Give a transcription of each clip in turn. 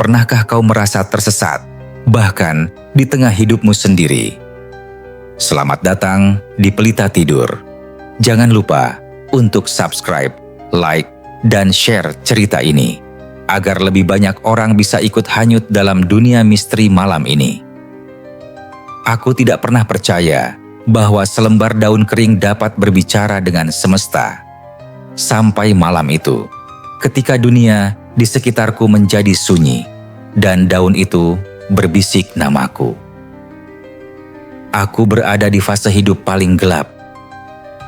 Pernahkah kau merasa tersesat, bahkan di tengah hidupmu sendiri? Selamat datang di Pelita Tidur. Jangan lupa untuk subscribe, like, dan share cerita ini, agar lebih banyak orang bisa ikut hanyut dalam dunia misteri malam ini. Aku tidak pernah percaya bahwa selembar daun kering dapat berbicara dengan semesta. Sampai malam itu, ketika dunia di sekitarku menjadi sunyi, dan daun itu berbisik namaku. Aku berada di fase hidup paling gelap.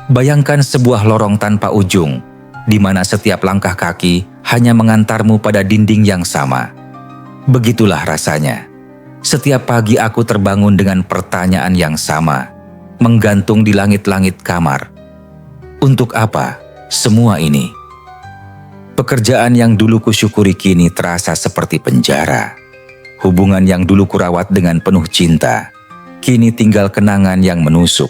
Bayangkan sebuah lorong tanpa ujung, di mana setiap langkah kaki hanya mengantarmu pada dinding yang sama. Begitulah rasanya. Setiap pagi aku terbangun dengan pertanyaan yang sama, menggantung di langit-langit kamar. Untuk apa semua ini? Pekerjaan yang dulu kusyukuri kini terasa seperti penjara. Hubungan yang dulu kurawat dengan penuh cinta, kini tinggal kenangan yang menusuk.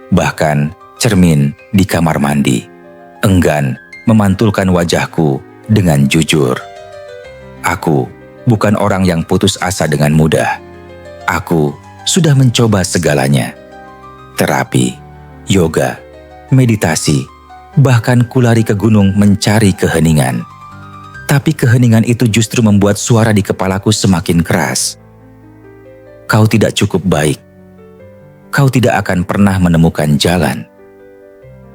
Bahkan cermin di kamar mandi enggan memantulkan wajahku dengan jujur. Aku bukan orang yang putus asa dengan mudah. Aku sudah mencoba segalanya. Terapi, yoga, meditasi, bahkan kulari ke gunung mencari keheningan. Tapi keheningan itu justru membuat suara di kepalaku semakin keras. Kau tidak cukup baik. Kau tidak akan pernah menemukan jalan.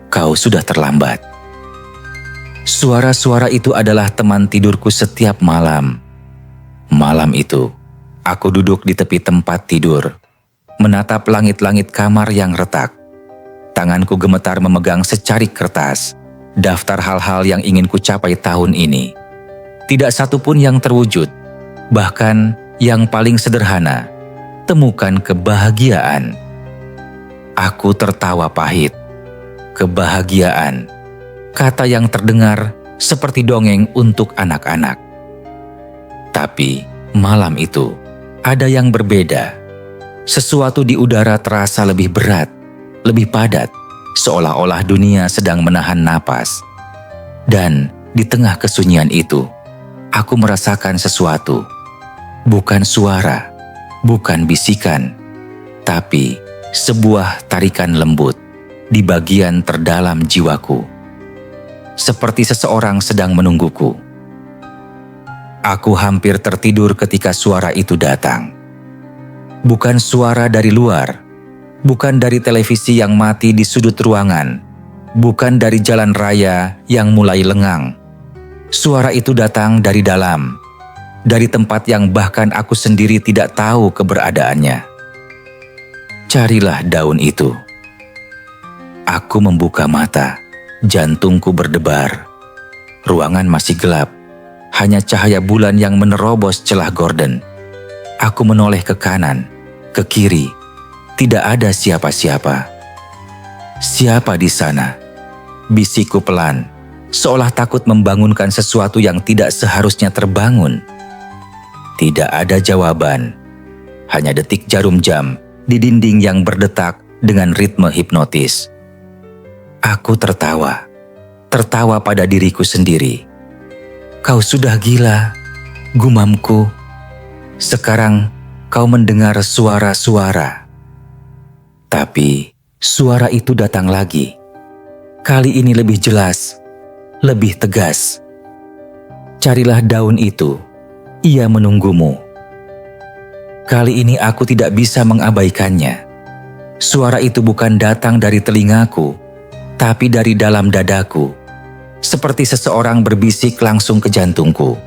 Kau sudah terlambat. Suara-suara itu adalah teman tidurku setiap malam. Malam itu, aku duduk di tepi tempat tidur, menatap langit-langit kamar yang retak. Tanganku gemetar memegang secarik kertas, daftar hal-hal yang ingin ku capai tahun ini. Tidak satu pun yang terwujud, bahkan yang paling sederhana, temukan kebahagiaan. Aku tertawa pahit. Kebahagiaan, kata yang terdengar seperti dongeng untuk anak-anak. Tapi malam itu, ada yang berbeda. Sesuatu di udara terasa lebih berat, lebih padat, seolah-olah dunia sedang menahan napas. Dan di tengah kesunyian itu, aku merasakan sesuatu. Bukan suara, bukan bisikan, tapi sebuah tarikan lembut di bagian terdalam jiwaku. Seperti seseorang sedang menungguku. Aku hampir tertidur ketika suara itu datang. Bukan suara dari luar, bukan dari televisi yang mati di sudut ruangan, bukan dari jalan raya yang mulai lengang. Suara itu datang dari dalam, dari tempat yang bahkan aku sendiri tidak tahu keberadaannya. Carilah daun itu. Aku membuka mata, jantungku berdebar. Ruangan masih gelap, hanya cahaya bulan yang menerobos celah gorden. Aku menoleh ke kanan, ke kiri. Tidak ada siapa-siapa. Siapa di sana? Bisikku pelan, seolah takut membangunkan sesuatu yang tidak seharusnya terbangun. Tidak ada jawaban. Hanya detik jarum jam di dinding yang berdetak dengan ritme hipnotis. Aku tertawa. Tertawa pada diriku sendiri. Kau sudah gila, gumamku. Sekarang kau mendengar suara-suara. Tapi suara itu datang lagi. Kali ini lebih jelas, lebih tegas. Carilah daun itu. Ia menunggumu. Kali ini aku tidak bisa mengabaikannya. Suara itu bukan datang dari telingaku, tapi dari dalam dadaku. Seperti seseorang berbisik langsung ke jantungku.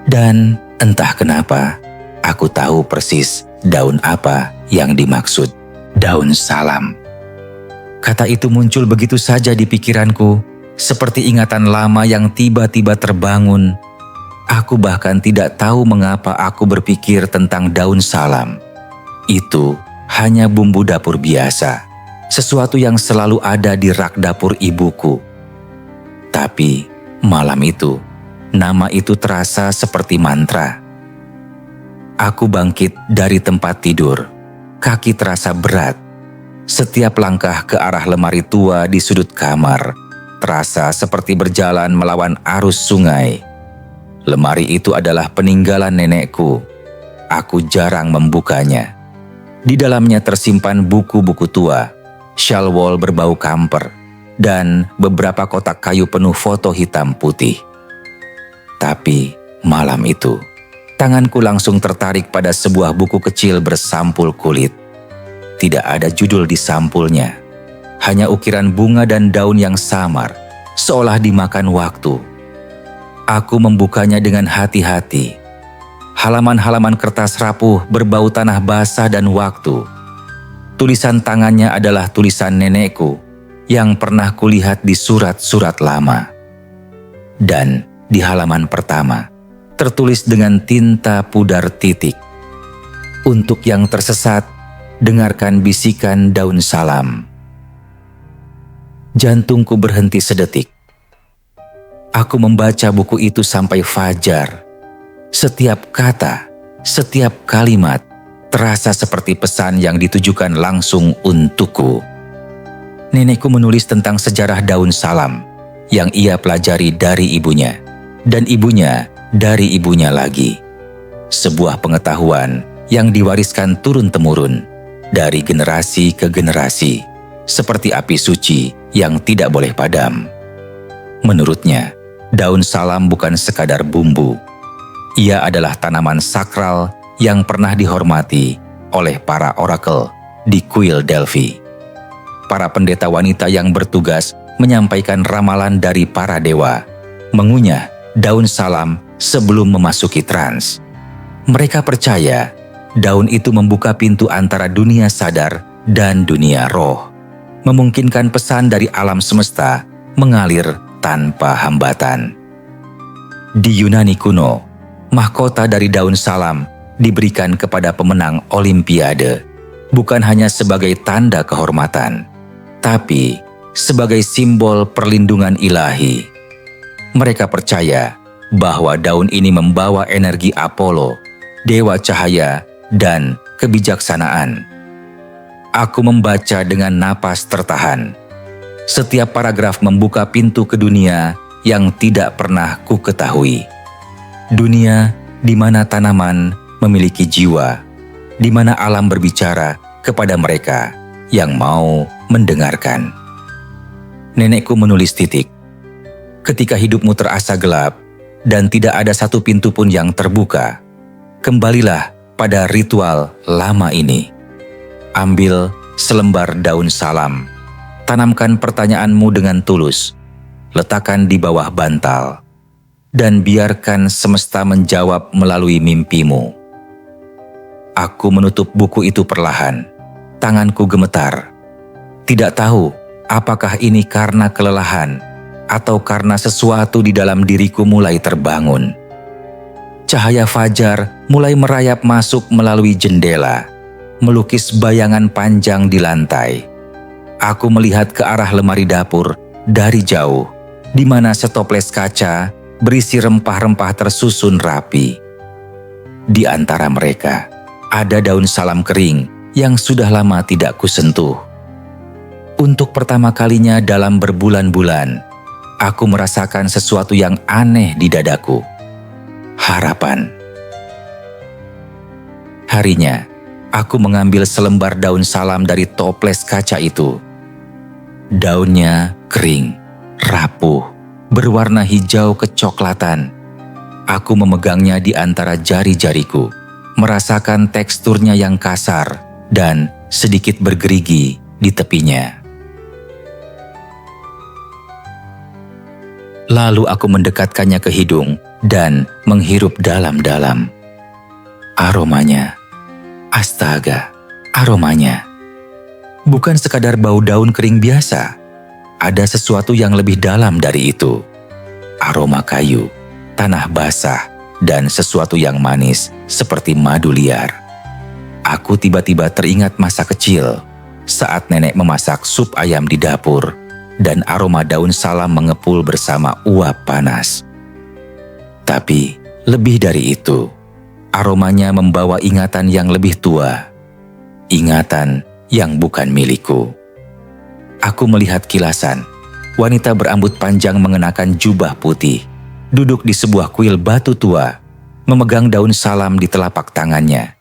Dan entah kenapa, aku tahu persis daun apa yang dimaksud. Daun salam. Kata itu muncul begitu saja di pikiranku, seperti ingatan lama yang tiba-tiba terbangun. Aku bahkan tidak tahu mengapa aku berpikir tentang daun salam. Itu hanya bumbu dapur biasa, sesuatu yang selalu ada di rak dapur ibuku. Tapi malam itu, nama itu terasa seperti mantra. Aku bangkit dari tempat tidur. Kaki terasa berat. Setiap langkah ke arah lemari tua di sudut kamar terasa seperti berjalan melawan arus sungai. Lemari itu adalah peninggalan nenekku. Aku jarang membukanya. Di dalamnya tersimpan buku-buku tua, shawl wall berbau kamper, dan beberapa kotak kayu penuh foto hitam putih. Tapi malam itu, tanganku langsung tertarik pada sebuah buku kecil bersampul kulit. Tidak ada judul di sampulnya, hanya ukiran bunga dan daun yang samar, seolah dimakan waktu. Aku membukanya dengan hati-hati. Halaman-halaman kertas rapuh berbau tanah basah dan waktu. Tulisan tangannya adalah tulisan nenekku yang pernah kulihat di surat-surat lama. Dan di halaman pertama, tertulis dengan tinta pudar titik. Untuk yang tersesat, dengarkan bisikan daun salam. Jantungku berhenti sedetik. Aku membaca buku itu sampai fajar. Setiap kata, setiap kalimat terasa seperti pesan yang ditujukan langsung untukku. Nenekku menulis tentang sejarah daun salam yang ia pelajari dari ibunya, dan ibunya dari ibunya lagi. Sebuah pengetahuan yang diwariskan turun-temurun dari generasi ke generasi, seperti api suci yang tidak boleh padam. Menurutnya, daun salam bukan sekadar bumbu. Ia adalah tanaman sakral yang pernah dihormati oleh para orakel di kuil Delphi. Para pendeta wanita yang bertugas menyampaikan ramalan dari para dewa, mengunyah daun salam sebelum memasuki trans. Mereka percaya daun itu membuka pintu antara dunia sadar dan dunia roh, memungkinkan pesan dari alam semesta mengalir tanpa hambatan. Di Yunani kuno, mahkota dari daun salam diberikan kepada pemenang Olimpiade, bukan hanya sebagai tanda kehormatan, tapi sebagai simbol perlindungan ilahi. Mereka percaya bahwa daun ini membawa energi Apollo, dewa cahaya, dan kebijaksanaan. Aku membaca dengan napas tertahan. Setiap paragraf membuka pintu ke dunia yang tidak pernah ku ketahui. Dunia di mana tanaman memiliki jiwa, di mana alam berbicara kepada mereka yang mau mendengarkan. Nenekku menulis titik. Ketika hidupmu terasa gelap dan tidak ada satu pintu pun yang terbuka, kembalilah pada ritual lama ini. Ambil selembar daun salam, tanamkan pertanyaanmu dengan tulus, letakkan di bawah bantal, dan biarkan semesta menjawab melalui mimpimu. Aku menutup buku itu perlahan. Tanganku gemetar. Tidak tahu apakah ini karena kelelahan atau karena sesuatu di dalam diriku mulai terbangun. Cahaya fajar mulai merayap masuk melalui jendela, melukis bayangan panjang di lantai. Aku melihat ke arah lemari dapur dari jauh, di mana setoples kaca berisi rempah-rempah tersusun rapi. Di antara mereka, ada daun salam kering yang sudah lama tidak kusentuh. Untuk pertama kalinya dalam berbulan-bulan, aku merasakan sesuatu yang aneh di dadaku. Harapan. Harinya, aku mengambil selembar daun salam dari toples kaca itu. Daunnya kering, rapuh, berwarna hijau kecoklatan. Aku memegangnya di antara jari-jariku, merasakan teksturnya yang kasar dan sedikit bergerigi di tepinya. Lalu aku mendekatkannya ke hidung dan menghirup dalam-dalam. Aromanya, astaga, aromanya. Bukan sekadar bau daun kering biasa. Ada sesuatu yang lebih dalam dari itu. Aroma kayu, tanah basah, dan sesuatu yang manis seperti madu liar. Aku tiba-tiba teringat masa kecil saat nenek memasak sup ayam di dapur dan aroma daun salam mengepul bersama uap panas. Tapi lebih dari itu, aromanya membawa ingatan yang lebih tua. Ingatan yang bukan milikku. Aku melihat kilasan, wanita berambut panjang mengenakan jubah putih, duduk di sebuah kuil batu tua, memegang daun salam di telapak tangannya.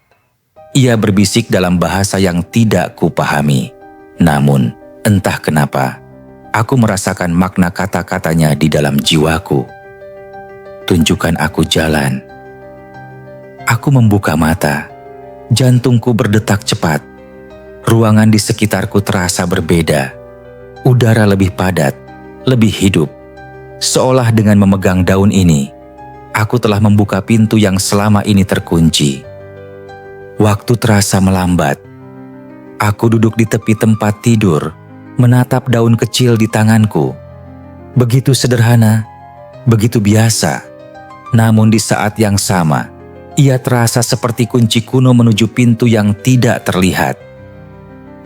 Ia berbisik dalam bahasa yang tidak kupahami. Namun, entah kenapa, aku merasakan makna kata-katanya di dalam jiwaku. Tunjukkan aku jalan. Aku membuka mata. Jantungku berdetak cepat. Ruangan di sekitarku terasa berbeda. Udara lebih padat, lebih hidup. Seolah dengan memegang daun ini, aku telah membuka pintu yang selama ini terkunci. Waktu terasa melambat. Aku duduk di tepi tempat tidur, menatap daun kecil di tanganku. Begitu sederhana, begitu biasa. Namun di saat yang sama, ia terasa seperti kunci kuno menuju pintu yang tidak terlihat.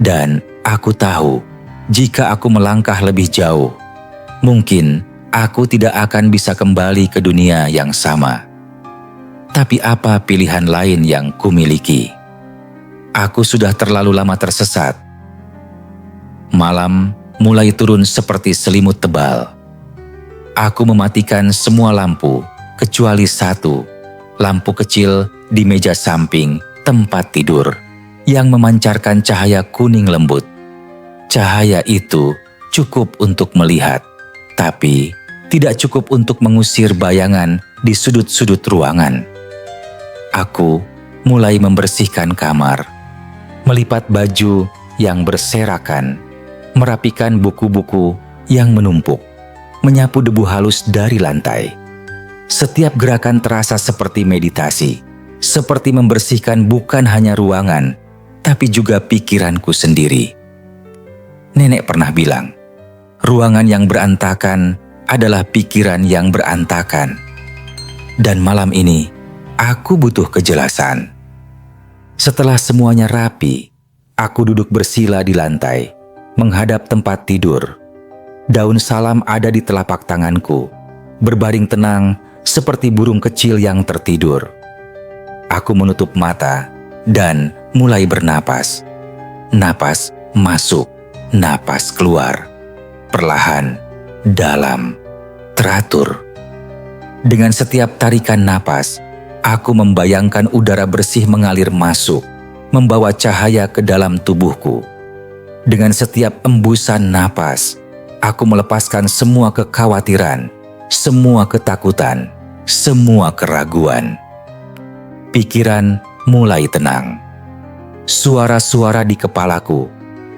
Dan aku tahu, jika aku melangkah lebih jauh, mungkin aku tidak akan bisa kembali ke dunia yang sama. Tapi apa pilihan lain yang kumiliki? Aku sudah terlalu lama tersesat. Malam mulai turun seperti selimut tebal. Aku mematikan semua lampu, kecuali satu. Lampu kecil di meja samping tempat tidur yang memancarkan cahaya kuning lembut. Cahaya itu cukup untuk melihat, tapi tidak cukup untuk mengusir bayangan di sudut-sudut ruangan. Aku mulai membersihkan kamar, melipat baju yang berserakan, merapikan buku-buku yang menumpuk, menyapu debu halus dari lantai. Setiap gerakan terasa seperti meditasi, seperti membersihkan bukan hanya ruangan, tapi juga pikiranku sendiri. Nenek pernah bilang, ruangan yang berantakan adalah pikiran yang berantakan. Dan malam ini, aku butuh kejelasan. Setelah semuanya rapi, aku duduk bersila di lantai, menghadap tempat tidur. Daun salam ada di telapak tanganku, berbaring tenang, seperti burung kecil yang tertidur. Aku menutup mata dan mulai bernapas. Napas masuk, napas keluar. Perlahan, dalam, teratur. Dengan setiap tarikan napas, aku membayangkan udara bersih mengalir masuk, membawa cahaya ke dalam tubuhku. Dengan setiap embusan napas, aku melepaskan semua kekhawatiran, semua ketakutan, semua keraguan. Pikiran mulai tenang. Suara-suara di kepalaku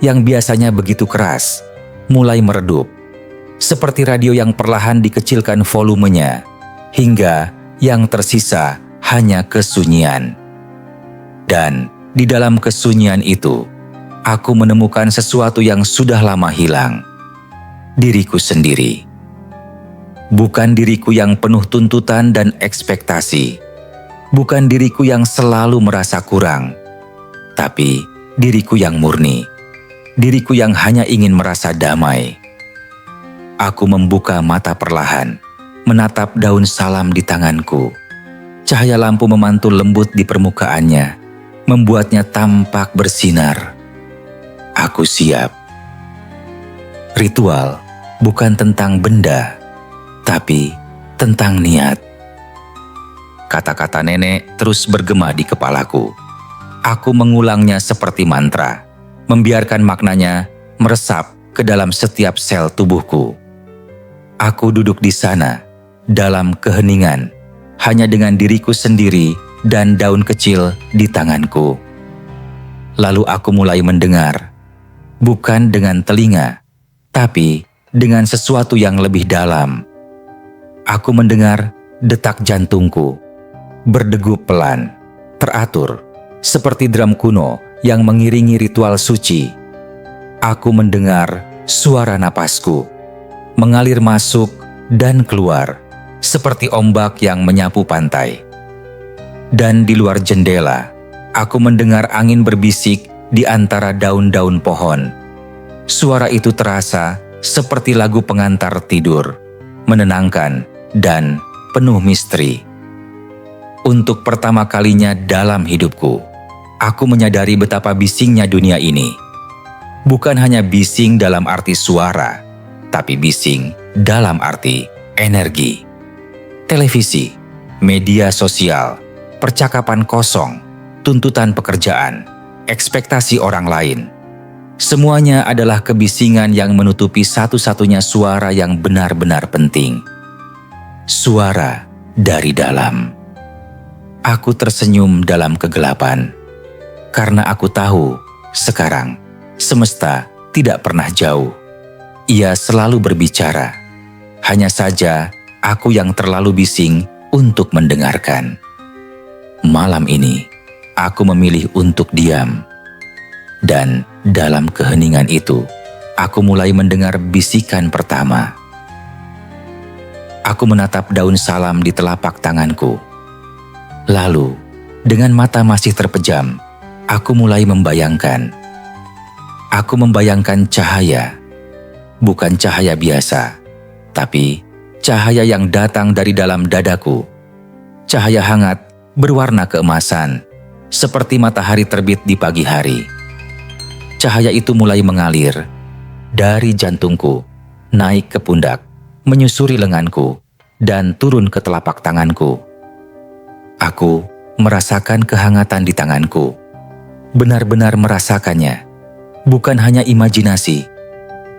yang biasanya begitu keras mulai meredup, seperti radio yang perlahan dikecilkan volumenya, hingga yang tersisa hanya kesunyian. Dan di dalam kesunyian itu, aku menemukan sesuatu yang sudah lama hilang. Diriku sendiri. Bukan diriku yang penuh tuntutan dan ekspektasi. Bukan diriku yang selalu merasa kurang. Tapi diriku yang murni. Diriku yang hanya ingin merasa damai. Aku membuka mata perlahan, menatap daun salam di tanganku. Cahaya lampu memantul lembut di permukaannya, membuatnya tampak bersinar. Aku siap. Ritual bukan tentang benda, tapi tentang niat. Kata-kata nenek terus bergema di kepalaku. Aku mengulangnya seperti mantra, membiarkan maknanya meresap ke dalam setiap sel tubuhku. Aku duduk di sana, dalam keheningan, hanya dengan diriku sendiri dan daun kecil di tanganku. Lalu aku mulai mendengar, bukan dengan telinga, tapi dengan sesuatu yang lebih dalam. Aku mendengar detak jantungku, berdegup pelan, teratur, seperti drum kuno yang mengiringi ritual suci. Aku mendengar suara napasku, mengalir masuk dan keluar, seperti ombak yang menyapu pantai. Dan di luar jendela, aku mendengar angin berbisik di antara daun-daun pohon. Suara itu terasa seperti lagu pengantar tidur, menenangkan dan penuh misteri. Untuk pertama kalinya dalam hidupku, aku menyadari betapa bisingnya dunia ini. Bukan hanya bising dalam arti suara, tapi bising dalam arti energi. televisi, media sosial, percakapan kosong, tuntutan pekerjaan, ekspektasi orang lain. Semuanya adalah kebisingan yang menutupi satu-satunya suara yang benar-benar penting. Suara dari dalam. Aku tersenyum dalam kegelapan, karena aku tahu sekarang semesta tidak pernah jauh. Ia selalu berbicara. Hanya saja aku yang terlalu bising untuk mendengarkan. Malam ini aku memilih untuk diam. Dan dalam keheningan itu, aku mulai mendengar bisikan pertama. Aku menatap daun salam di telapak tanganku. Lalu, dengan mata masih terpejam, aku mulai membayangkan. Aku membayangkan cahaya, bukan cahaya biasa, tapi cahaya yang datang dari dalam dadaku. Cahaya hangat berwarna keemasan, seperti matahari terbit di pagi hari. Cahaya itu mulai mengalir dari jantungku, naik ke pundak, menyusuri lenganku, dan turun ke telapak tanganku. Aku merasakan kehangatan di tanganku, benar-benar merasakannya. Bukan hanya imajinasi.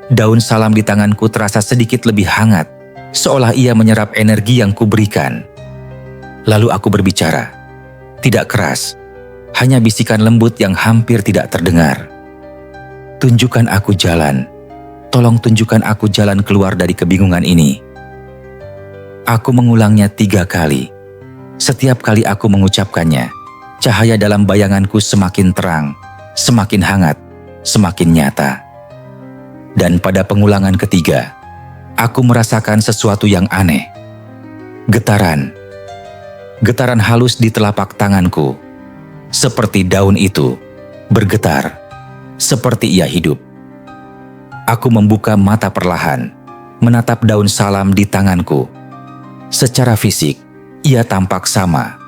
Daun salam di tanganku terasa sedikit lebih hangat, seolah ia menyerap energi yang kuberikan. Lalu aku berbicara, tidak keras, hanya bisikan lembut yang hampir tidak terdengar. Tunjukkan aku jalan, tolong tunjukkan aku jalan keluar dari kebingungan ini. Aku mengulangnya 3 kali. Setiap kali aku mengucapkannya, cahaya dalam bayanganku semakin terang, semakin hangat, semakin nyata. Dan pada pengulangan ketiga, aku merasakan sesuatu yang aneh. Getaran halus di telapak tanganku. Seperti daun itu, bergetar, seperti ia hidup. Aku membuka mata perlahan, menatap daun salam di tanganku. Secara fisik, ia tampak sama,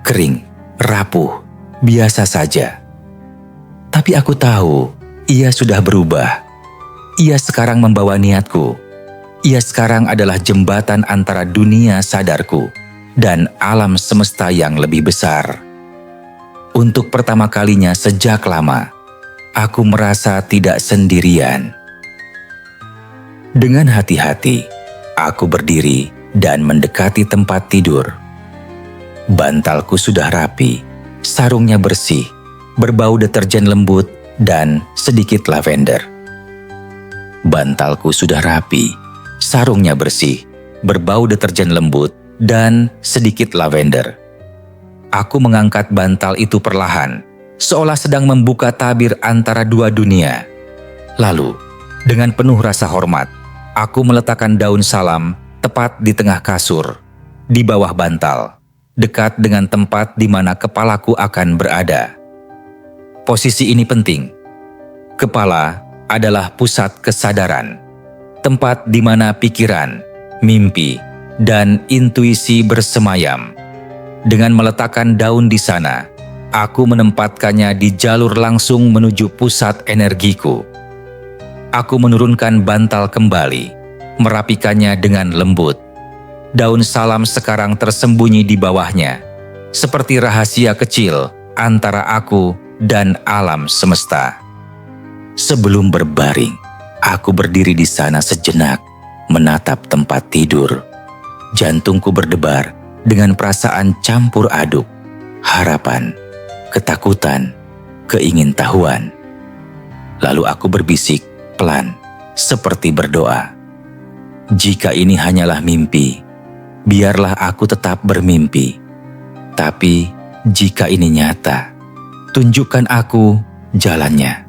kering, rapuh, biasa saja. Tapi aku tahu, ia sudah berubah. Ia sekarang membawa niatku. Ia sekarang adalah jembatan antara dunia sadarku dan alam semesta yang lebih besar. Untuk pertama kalinya sejak lama, aku merasa tidak sendirian. Dengan hati-hati, aku berdiri dan mendekati tempat tidur. Bantalku sudah rapi, sarungnya bersih, berbau deterjen lembut dan sedikit lavender. Bantalku sudah rapi, sarungnya bersih, berbau deterjen lembut dan sedikit lavender. Aku mengangkat bantal itu perlahan, seolah sedang membuka tabir antara dua dunia. Lalu, dengan penuh rasa hormat, aku meletakkan daun salam tepat di tengah kasur, di bawah bantal, dekat dengan tempat di mana kepalaku akan berada. Posisi ini penting. Kepala adalah pusat kesadaran, tempat di mana pikiran, mimpi, dan intuisi bersemayam. Dengan meletakkan daun di sana, aku menempatkannya di jalur langsung menuju pusat energiku. Aku menurunkan bantal kembali, merapikannya dengan lembut. Daun salam sekarang tersembunyi di bawahnya, seperti rahasia kecil antara aku dan alam semesta. Sebelum berbaring, aku berdiri di sana sejenak, menatap tempat tidur. Jantungku berdebar dengan perasaan campur aduk, harapan, ketakutan, keingintahuan. Lalu aku berbisik pelan, seperti berdoa. Jika ini hanyalah mimpi, biarlah aku tetap bermimpi. Tapi jika ini nyata, tunjukkan aku jalannya.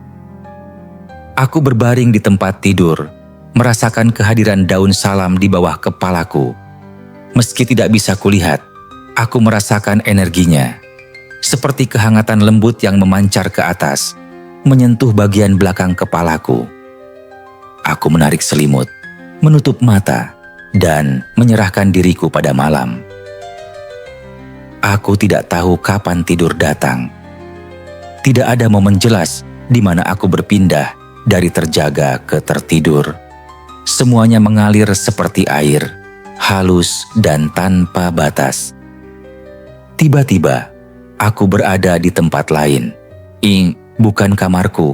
Aku berbaring di tempat tidur, merasakan kehadiran daun salam di bawah kepalaku. Meski tidak bisa kulihat, aku merasakan energinya. Seperti kehangatan lembut yang memancar ke atas, menyentuh bagian belakang kepalaku. Aku menarik selimut, menutup mata, dan menyerahkan diriku pada malam. Aku tidak tahu kapan tidur datang. Tidak ada momen jelas di mana aku berpindah dari terjaga ke tertidur. Semuanya mengalir seperti air, halus dan tanpa batas. Tiba-tiba, aku berada di tempat lain. Bukan kamarku,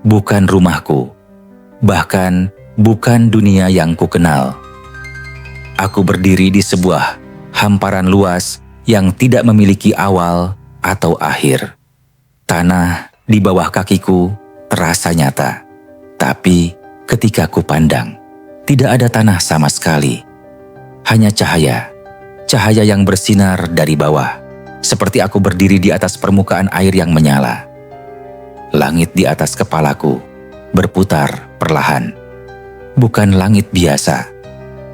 bukan rumahku, bahkan bukan dunia yang kukenal. Aku berdiri di sebuah hamparan luas yang tidak memiliki awal atau akhir. Tanah di bawah kakiku terasa nyata, tapi ketika ku pandang, tidak ada tanah sama sekali. Hanya cahaya yang bersinar dari bawah, seperti aku berdiri di atas permukaan air yang menyala. Langit di atas kepalaku berputar perlahan. Bukan langit biasa,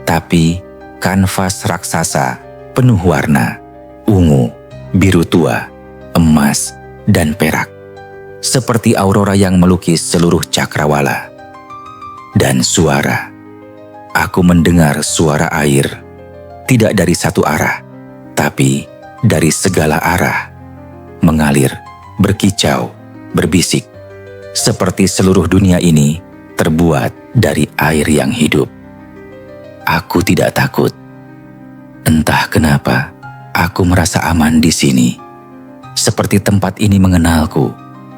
tapi kanvas raksasa penuh warna, ungu, biru tua, emas, dan perak. Seperti aurora yang melukis seluruh cakrawala. Dan suara. Aku mendengar suara air, tidak dari satu arah, tapi dari segala arah. Mengalir, berkicau, berbisik, seperti seluruh dunia ini terbuat dari air yang hidup. Aku tidak takut. Entah kenapa, aku merasa aman di sini. Seperti tempat ini mengenalku,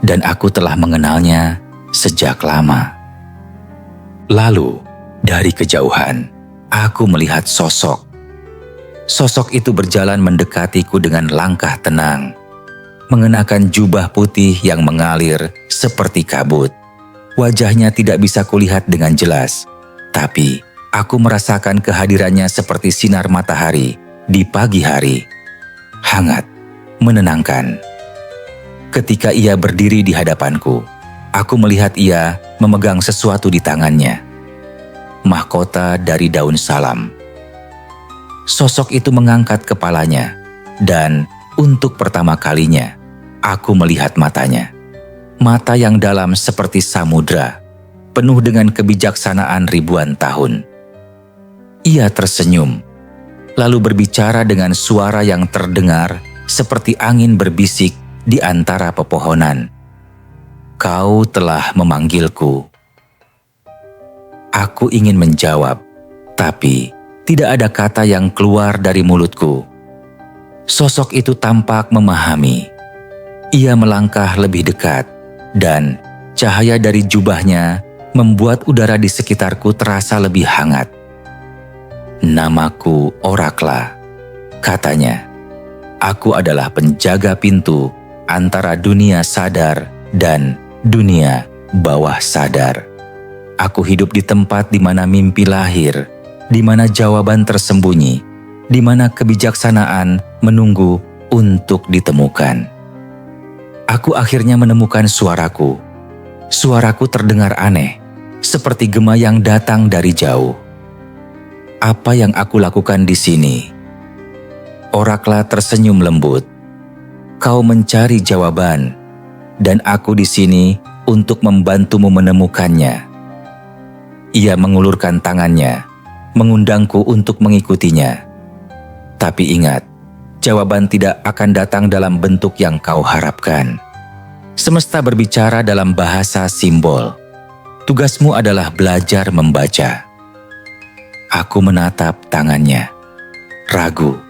dan aku telah mengenalnya sejak lama. Lalu, dari kejauhan, aku melihat sosok. Sosok itu berjalan mendekatiku dengan langkah tenang, mengenakan jubah putih yang mengalir seperti kabut. Wajahnya tidak bisa kulihat dengan jelas, tapi aku merasakan kehadirannya seperti sinar matahari di pagi hari. Hangat, menenangkan. Ketika ia berdiri di hadapanku, aku melihat ia memegang sesuatu di tangannya. Mahkota dari daun salam. Sosok itu mengangkat kepalanya, dan untuk pertama kalinya, aku melihat matanya. Mata yang dalam seperti samudra, penuh dengan kebijaksanaan ribuan tahun. Ia tersenyum, lalu berbicara dengan suara yang terdengar seperti angin berbisik di antara pepohonan. Kau telah memanggilku. Aku ingin menjawab, tapi tidak ada kata yang keluar dari mulutku. Sosok itu tampak memahami. Ia melangkah lebih dekat, dan cahaya dari jubahnya membuat udara di sekitarku terasa lebih hangat. Namaku Orakla, katanya. Aku adalah penjaga pintu antara dunia sadar dan dunia bawah sadar. Aku hidup di tempat di mana mimpi lahir, di mana jawaban tersembunyi, di mana kebijaksanaan menunggu untuk ditemukan. Aku akhirnya menemukan suaraku. Suaraku terdengar aneh, seperti gema yang datang dari jauh. Apa yang aku lakukan di sini? Orakla tersenyum lembut. Kau mencari jawaban, dan aku di sini untuk membantumu menemukannya. Ia mengulurkan tangannya, mengundangku untuk mengikutinya. Tapi ingat, jawaban tidak akan datang dalam bentuk yang kau harapkan. Semesta berbicara dalam bahasa simbol. Tugasmu adalah belajar membaca. Aku menatap tangannya. Ragu,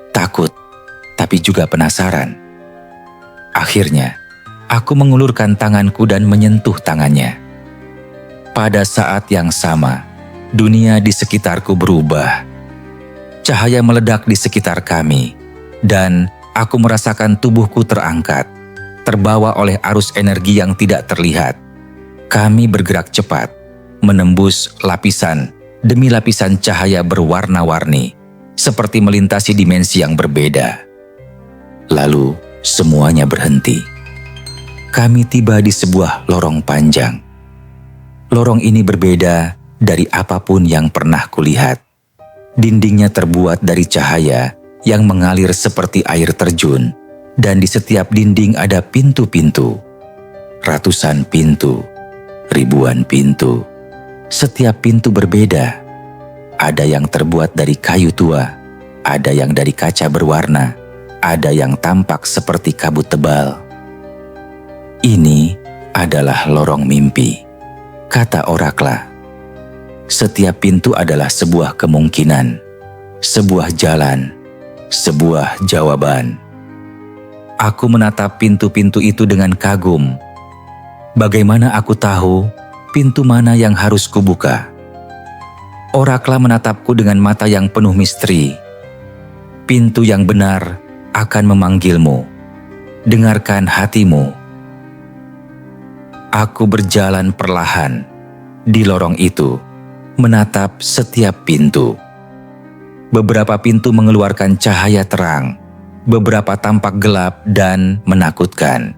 takut, tapi juga penasaran. Akhirnya, aku mengulurkan tanganku dan menyentuh tangannya. Pada saat yang sama, dunia di sekitarku berubah. Cahaya meledak di sekitar kami, dan aku merasakan tubuhku terangkat, terbawa oleh arus energi yang tidak terlihat. Kami bergerak cepat, menembus lapisan demi lapisan cahaya berwarna-warni, seperti melintasi dimensi yang berbeda. Lalu, semuanya berhenti. Kami tiba di sebuah lorong panjang. Lorong ini berbeda dari apapun yang pernah kulihat. Dindingnya terbuat dari cahaya yang mengalir seperti air terjun, dan di setiap dinding ada pintu-pintu. Ratusan pintu, ribuan pintu. Setiap pintu berbeda. Ada yang terbuat dari kayu tua, ada yang dari kaca berwarna, ada yang tampak seperti kabut tebal. Ini adalah lorong mimpi, kata Orakla. Setiap pintu adalah sebuah kemungkinan, sebuah jalan, sebuah jawaban. Aku menatap pintu-pintu itu dengan kagum. Bagaimana aku tahu pintu mana yang harus kubuka? Orakla menatapku dengan mata yang penuh misteri. Pintu yang benar akan memanggilmu. Dengarkan hatimu. Aku berjalan perlahan di lorong itu, menatap setiap pintu. Beberapa pintu mengeluarkan cahaya terang, beberapa tampak gelap dan menakutkan.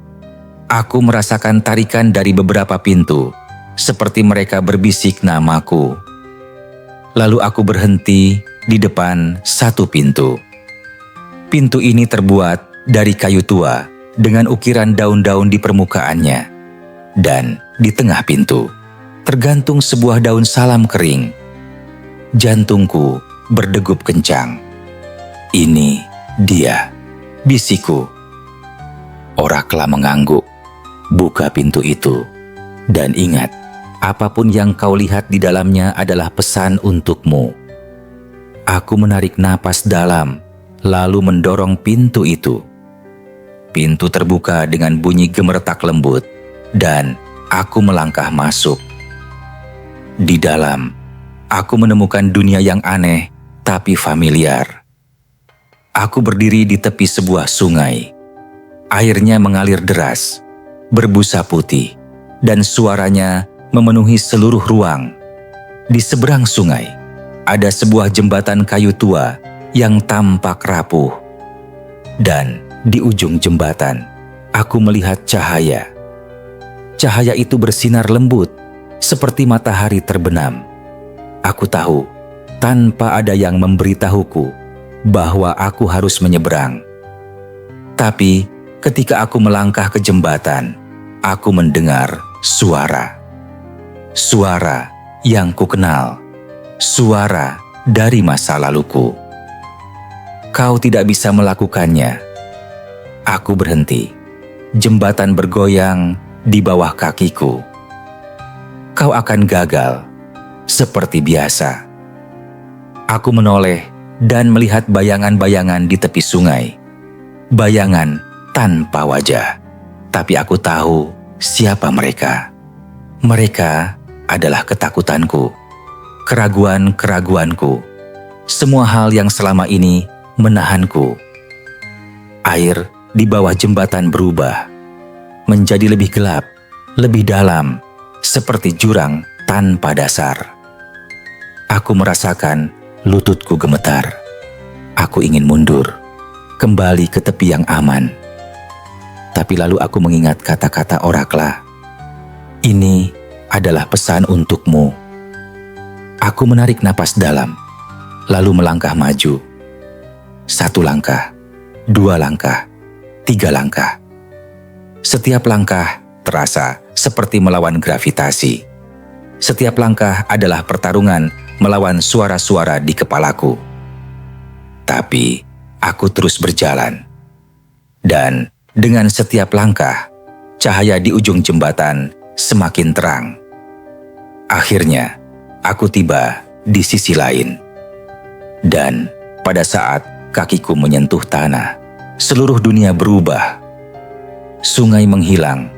Aku merasakan tarikan dari beberapa pintu, seperti mereka berbisik namaku. Lalu aku berhenti di depan satu pintu. Pintu ini terbuat dari kayu tua dengan ukiran daun-daun di permukaannya. Dan di tengah pintu tergantung sebuah daun salam kering. Jantungku berdegup kencang. Ini dia, bisikku. Orakla mengangguk. Buka pintu itu. Dan ingat, apapun yang kau lihat di dalamnya adalah pesan untukmu. Aku menarik napas dalam, lalu mendorong pintu itu. Pintu terbuka dengan bunyi gemeretak lembut, dan aku melangkah masuk. Di dalam, aku menemukan dunia yang aneh tapi familiar. Aku berdiri di tepi sebuah sungai. Airnya mengalir deras, berbusa putih, dan suaranya memenuhi seluruh ruang. Di seberang sungai, ada sebuah jembatan kayu tua yang tampak rapuh. Dan di ujung jembatan, aku melihat cahaya. Cahaya itu bersinar lembut, seperti matahari terbenam. Aku tahu, tanpa ada yang memberitahuku, bahwa aku harus menyeberang. Tapi, ketika aku melangkah ke jembatan, aku mendengar suara. Suara yang kukenal. Suara dari masa laluku. Kau tidak bisa melakukannya. Aku berhenti. Jembatan bergoyang di bawah kakiku. Kau akan gagal, seperti biasa. Aku menoleh dan melihat bayangan-bayangan di tepi sungai. Bayangan tanpa wajah. Tapi aku tahu siapa mereka. Mereka adalah ketakutanku, keraguan-keraguanku, semua hal yang selama ini menahanku. Air di bawah jembatan berubah, menjadi lebih gelap, lebih dalam, seperti jurang tanpa dasar. Aku merasakan lututku gemetar. Aku ingin mundur, kembali ke tepi yang aman. Tapi lalu aku mengingat kata-kata Orakla. Ini adalah pesan untukmu. Aku menarik napas dalam, lalu melangkah maju. 1 langkah, 2 langkah, 3 langkah. Setiap langkah terasa seperti melawan gravitasi. Setiap langkah adalah pertarungan melawan suara-suara di kepalaku. Tapi aku terus berjalan. Dan dengan setiap langkah, cahaya di ujung jembatan semakin terang. Akhirnya, aku tiba di sisi lain. Dan pada saat kakiku menyentuh tanah, seluruh dunia berubah. Sungai menghilang,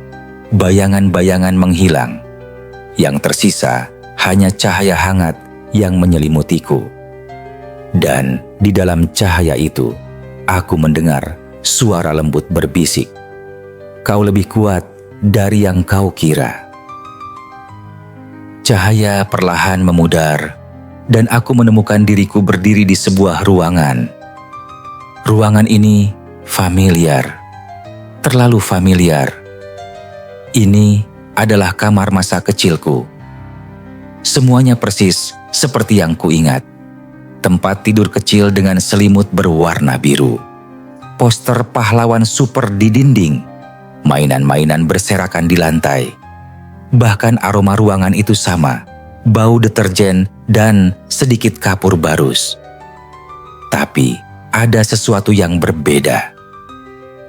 bayangan-bayangan menghilang. Yang tersisa hanya cahaya hangat yang menyelimutiku. Dan di dalam cahaya itu, aku mendengar suara lembut berbisik. Kau lebih kuat dari yang kau kira. Cahaya perlahan memudar, dan aku menemukan diriku berdiri di sebuah ruangan. Ruangan ini familiar, terlalu familiar. Ini adalah kamar masa kecilku. Semuanya persis seperti yang kuingat. Tempat tidur kecil dengan selimut berwarna biru. Poster pahlawan super di dinding. Mainan-mainan berserakan di lantai. Bahkan aroma ruangan itu sama, bau deterjen dan sedikit kapur barus. Tapi ada sesuatu yang berbeda.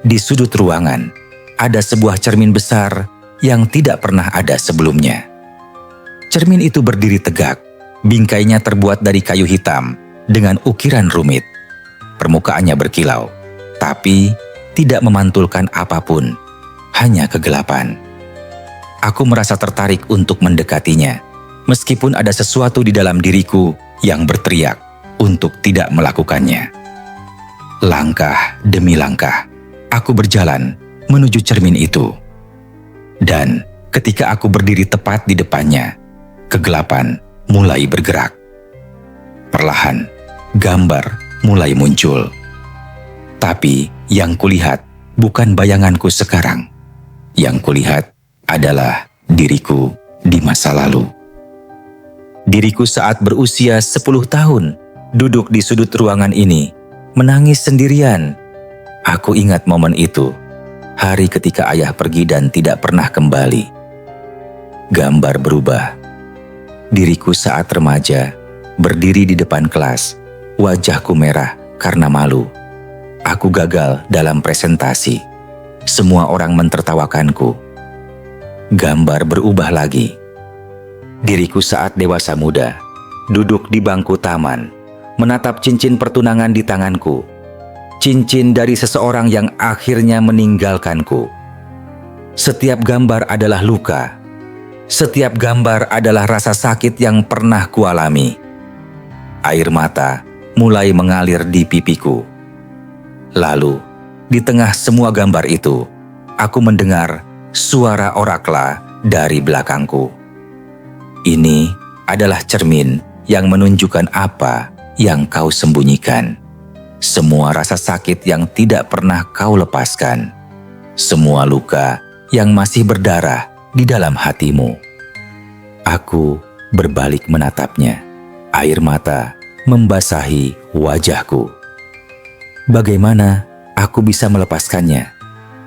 Di sudut ruangan, ada sebuah cermin besar yang tidak pernah ada sebelumnya. Cermin itu berdiri tegak, bingkainya terbuat dari kayu hitam, dengan ukiran rumit. Permukaannya berkilau, tapi tidak memantulkan apapun, hanya kegelapan. Aku merasa tertarik untuk mendekatinya, meskipun ada sesuatu di dalam diriku yang berteriak untuk tidak melakukannya. Langkah demi langkah, aku berjalan menuju cermin itu. Dan ketika aku berdiri tepat di depannya, kegelapan mulai bergerak. Perlahan, gambar mulai muncul. Tapi yang kulihat bukan bayanganku sekarang. Yang kulihat adalah diriku di masa lalu. Diriku saat berusia 10 tahun, duduk di sudut ruangan ini, menangis sendirian. Aku ingat momen itu, hari ketika ayah pergi dan tidak pernah kembali. Gambar berubah. Diriku saat remaja, berdiri di depan kelas, wajahku merah karena malu. Aku gagal dalam presentasi. Semua orang mentertawakanku. Gambar berubah lagi. Diriku saat dewasa muda, duduk di bangku taman, menatap cincin pertunangan di tanganku. Cincin dari seseorang yang akhirnya meninggalkanku. Setiap gambar adalah luka. Setiap gambar adalah rasa sakit yang pernah kualami. Air mata mulai mengalir di pipiku. Lalu, di tengah semua gambar itu, aku mendengar suara Orakla dari belakangku. Ini adalah cermin yang menunjukkan apa yang kau sembunyikan. Semua rasa sakit yang tidak pernah kau lepaskan. Semua luka yang masih berdarah di dalam hatimu. Aku berbalik menatapnya. Air mata membasahi wajahku. Bagaimana aku bisa melepaskannya?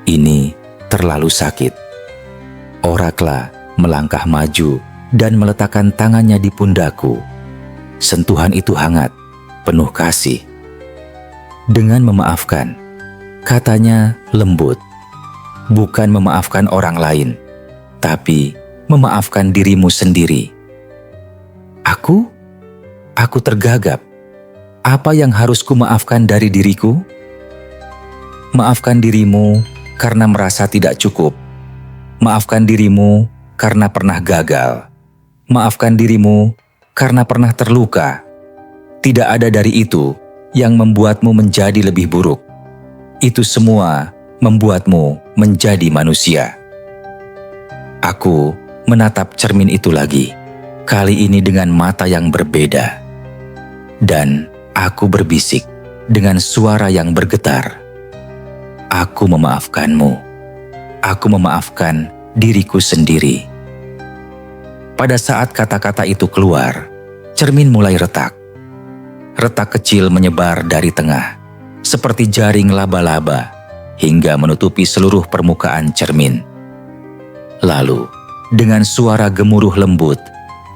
Ini terlalu sakit. Orakla melangkah maju dan meletakkan tangannya di pundakku. Sentuhan itu hangat, penuh kasih. Dengan memaafkan, katanya lembut. Bukan memaafkan orang lain, tapi memaafkan dirimu sendiri. Aku tergagap. Apa yang harus kumaafkan dari diriku? Maafkan dirimu karena merasa tidak cukup. Maafkan dirimu karena pernah gagal. Maafkan dirimu karena pernah terluka. Tidak ada dari itu yang membuatmu menjadi lebih buruk. Itu semua membuatmu menjadi manusia. Aku menatap cermin itu lagi, kali ini dengan mata yang berbeda. Dan aku berbisik dengan suara yang bergetar. Aku memaafkanmu. Aku memaafkan diriku sendiri. Pada saat kata-kata itu keluar, cermin mulai retak. Retak kecil menyebar dari tengah, seperti jaring laba-laba, hingga menutupi seluruh permukaan cermin. Lalu, dengan suara gemuruh lembut,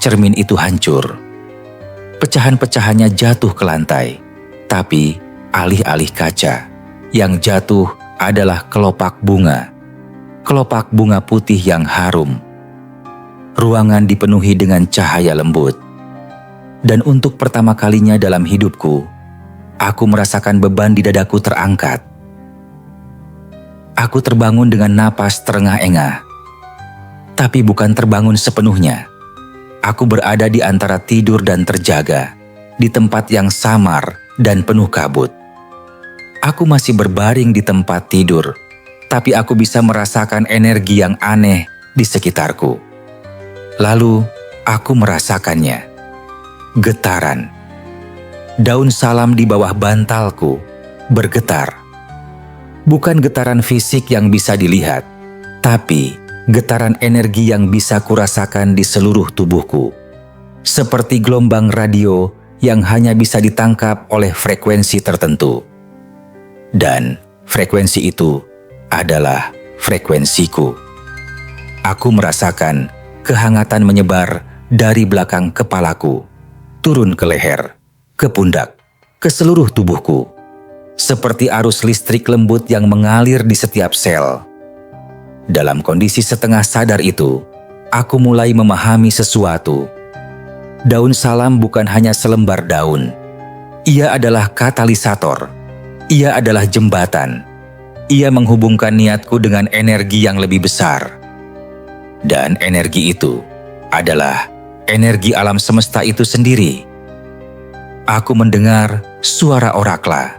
cermin itu hancur. Pecahan-pecahannya jatuh ke lantai, tapi alih-alih kaca, yang jatuh adalah kelopak bunga putih yang harum. Ruangan dipenuhi dengan cahaya lembut. Dan untuk pertama kalinya dalam hidupku, aku merasakan beban di dadaku terangkat. Aku terbangun dengan napas terengah-engah, tapi bukan terbangun sepenuhnya. Aku berada di antara tidur dan terjaga, di tempat yang samar dan penuh kabut. Aku masih berbaring di tempat tidur, tapi aku bisa merasakan energi yang aneh di sekitarku. Lalu, aku merasakannya. Getaran. Daun salam di bawah bantalku bergetar. Bukan getaran fisik yang bisa dilihat, tapi getaran energi yang bisa kurasakan di seluruh tubuhku. Seperti gelombang radio yang hanya bisa ditangkap oleh frekuensi tertentu. Dan frekuensi itu adalah frekuensiku. Aku merasakan kehangatan menyebar dari belakang kepalaku, turun ke leher, ke pundak, ke seluruh tubuhku. Seperti arus listrik lembut yang mengalir di setiap sel. Dalam kondisi setengah sadar itu, aku mulai memahami sesuatu. Daun salam bukan hanya selembar daun. Ia adalah katalisator. Ia adalah jembatan. Ia menghubungkan niatku dengan energi yang lebih besar. Dan energi itu adalah energi alam semesta itu sendiri. Aku mendengar suara Orakla,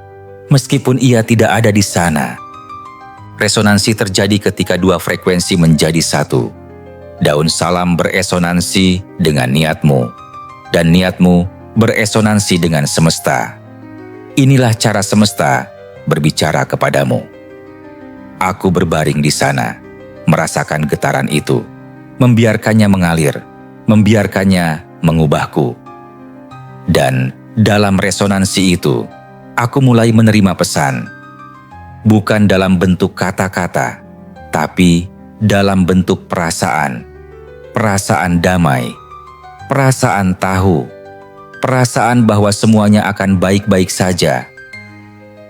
meskipun ia tidak ada di sana. Resonansi terjadi ketika dua frekuensi menjadi satu. Daun salam beresonansi dengan niatmu, dan niatmu beresonansi dengan semesta. Inilah cara semesta berbicara kepadamu. Aku berbaring di sana, merasakan getaran itu, membiarkannya mengalir, membiarkannya mengubahku. Dan dalam resonansi itu, aku mulai menerima pesan. Bukan dalam bentuk kata-kata, tapi dalam bentuk perasaan. Perasaan damai, perasaan tahu, perasaan bahwa semuanya akan baik-baik saja.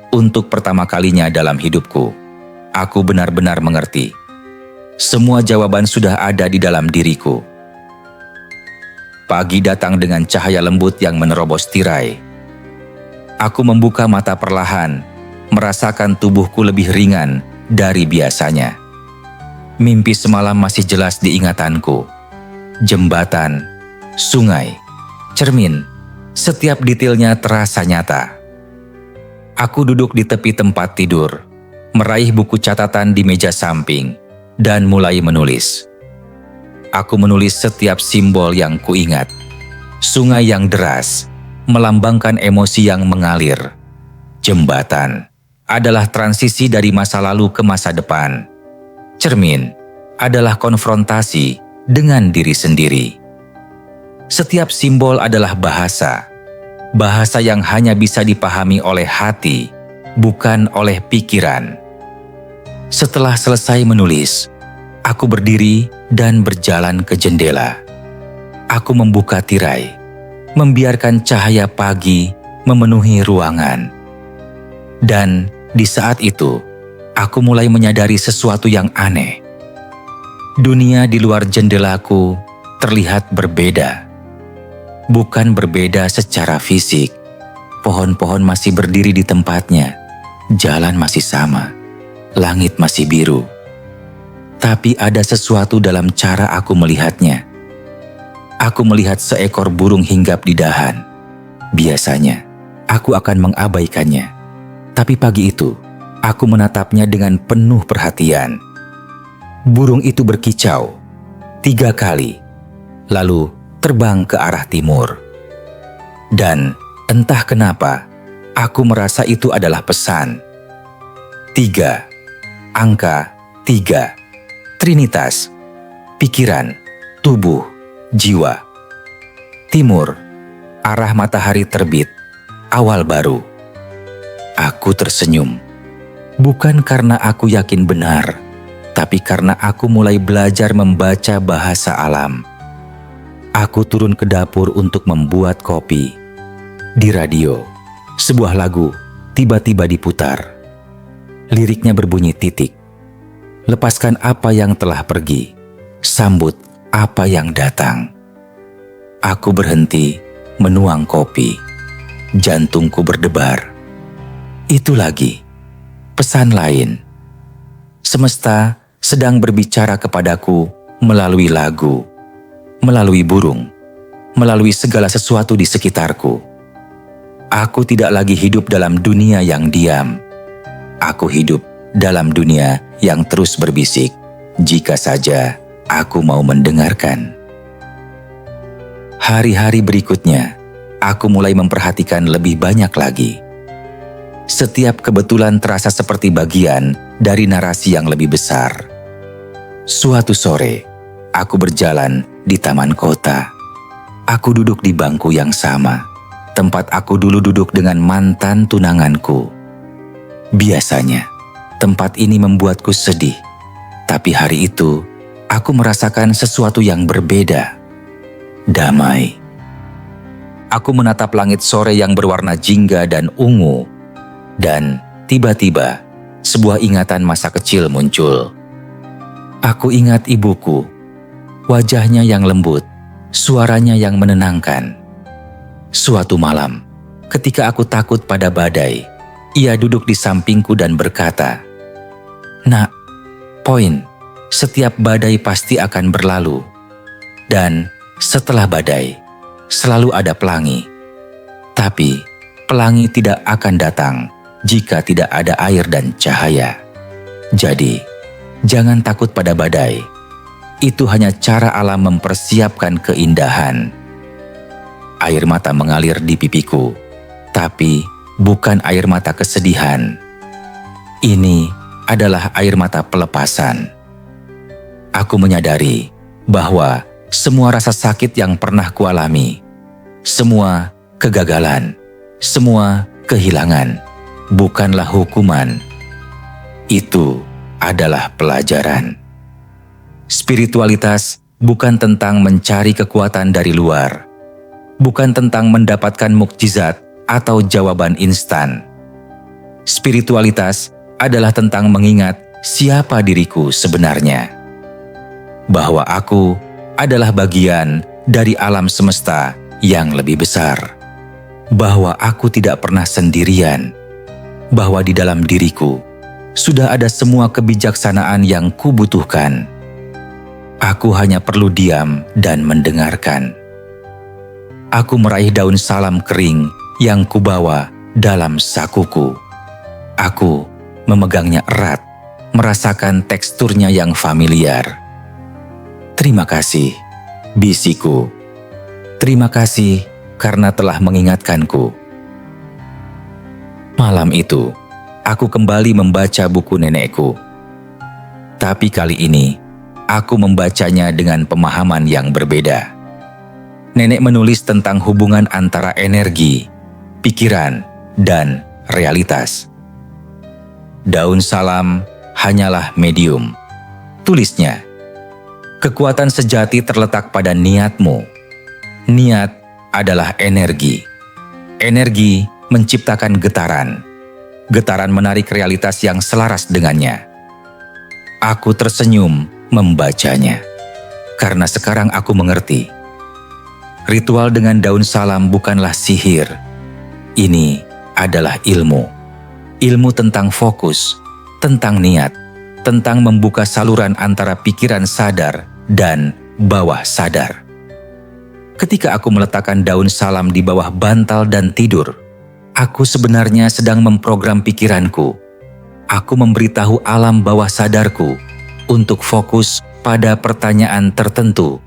Untuk pertama kalinya dalam hidupku, aku benar-benar mengerti. Semua jawaban sudah ada di dalam diriku. Pagi datang dengan cahaya lembut yang menerobos tirai. Aku membuka mata perlahan, merasakan tubuhku lebih ringan dari biasanya. Mimpi semalam masih jelas di ingatanku. Jembatan, sungai, cermin, setiap detailnya terasa nyata. Aku duduk di tepi tempat tidur, meraih buku catatan di meja samping, dan mulai menulis. Aku menulis setiap simbol yang kuingat. Sungai yang deras, melambangkan emosi yang mengalir. Jembatan adalah transisi dari masa lalu ke masa depan. Cermin adalah konfrontasi dengan diri sendiri. Setiap simbol adalah bahasa. Bahasa yang hanya bisa dipahami oleh hati, bukan oleh pikiran. Setelah selesai menulis, aku berdiri dan berjalan ke jendela. Aku membuka tirai, membiarkan cahaya pagi memenuhi ruangan. Dan di saat itu, aku mulai menyadari sesuatu yang aneh. Dunia di luar jendelaku terlihat berbeda. Bukan berbeda secara fisik. Pohon-pohon masih berdiri di tempatnya. Jalan masih sama. Langit masih biru. Tapi ada sesuatu dalam cara aku melihatnya. Aku melihat seekor burung hinggap di dahan. Biasanya, aku akan mengabaikannya. Tapi pagi itu, aku menatapnya dengan penuh perhatian. Burung itu berkicau 3 kali, lalu terbang ke arah timur. Dan entah kenapa, aku merasa itu adalah pesan. 3, angka 3, Trinitas, pikiran, tubuh, jiwa. Timur, arah matahari terbit, awal baru. Aku tersenyum, bukan karena aku yakin benar, tapi karena aku mulai belajar membaca bahasa alam. Aku turun ke dapur untuk membuat kopi. Di radio, sebuah lagu tiba-tiba diputar. Liriknya berbunyi titik. Lepaskan apa yang telah pergi, sambut apa yang datang. Aku berhenti menuang kopi. Jantungku berdebar. Itu lagi, pesan lain. Semesta sedang berbicara kepadaku melalui lagu, melalui burung, melalui segala sesuatu di sekitarku. Aku tidak lagi hidup dalam dunia yang diam. Aku hidup dalam dunia yang terus berbisik, jika saja aku mau mendengarkan. Hari-hari berikutnya, aku mulai memperhatikan lebih banyak lagi. Setiap kebetulan terasa seperti bagian dari narasi yang lebih besar. Suatu sore, aku berjalan di taman kota. Aku duduk di bangku yang sama, tempat aku dulu duduk dengan mantan tunanganku. Biasanya, tempat ini membuatku sedih, tapi hari itu aku merasakan sesuatu yang berbeda. Damai. Aku menatap langit sore yang berwarna jingga dan ungu, dan tiba-tiba sebuah ingatan masa kecil muncul. Aku ingat ibuku, wajahnya yang lembut, suaranya yang menenangkan. Suatu malam, Ketika aku takut pada badai, ia duduk di sampingku dan berkata, "Nak, poin, setiap badai pasti akan berlalu. Dan setelah badai, selalu ada pelangi. Tapi pelangi tidak akan datang jika tidak ada air dan cahaya. Jadi, jangan takut pada badai. Itu hanya cara alam mempersiapkan keindahan." Air mata mengalir di pipiku, tapi bukan air mata kesedihan. Ini adalah air mata pelepasan. Aku menyadari bahwa semua rasa sakit yang pernah kualami, semua kegagalan, semua kehilangan, bukanlah hukuman. Itu adalah pelajaran. Spiritualitas bukan tentang mencari kekuatan dari luar, bukan tentang mendapatkan mukjizat atau jawaban instan. Spiritualitas adalah tentang mengingat siapa diriku sebenarnya. Bahwa aku adalah bagian dari alam semesta yang lebih besar. Bahwa aku tidak pernah sendirian. Bahwa di dalam diriku sudah ada semua kebijaksanaan yang kubutuhkan. Aku hanya perlu diam dan mendengarkan. Aku meraih daun salam kering yang kubawa dalam sakuku. Aku memegangnya erat, merasakan teksturnya yang familiar. "Terima kasih, bisiku. Terima kasih karena telah mengingatkanku." Malam itu, aku kembali membaca buku nenekku. Tapi kali ini, aku membacanya dengan pemahaman yang berbeda. Nenek menulis tentang hubungan antara energi, pikiran, dan realitas. Daun salam hanyalah medium. Tulisnya, kekuatan sejati terletak pada niatmu. Niat adalah energi. Energi menciptakan getaran. Getaran menarik realitas yang selaras dengannya. Aku tersenyum membacanya, karena sekarang aku mengerti. Ritual dengan daun salam bukanlah sihir. Ini adalah ilmu. Ilmu tentang fokus, tentang niat, tentang membuka saluran antara pikiran sadar dan bawah sadar. Ketika aku meletakkan daun salam di bawah bantal dan tidur, aku sebenarnya sedang memprogram pikiranku. Aku memberitahu alam bawah sadarku untuk fokus pada pertanyaan tertentu,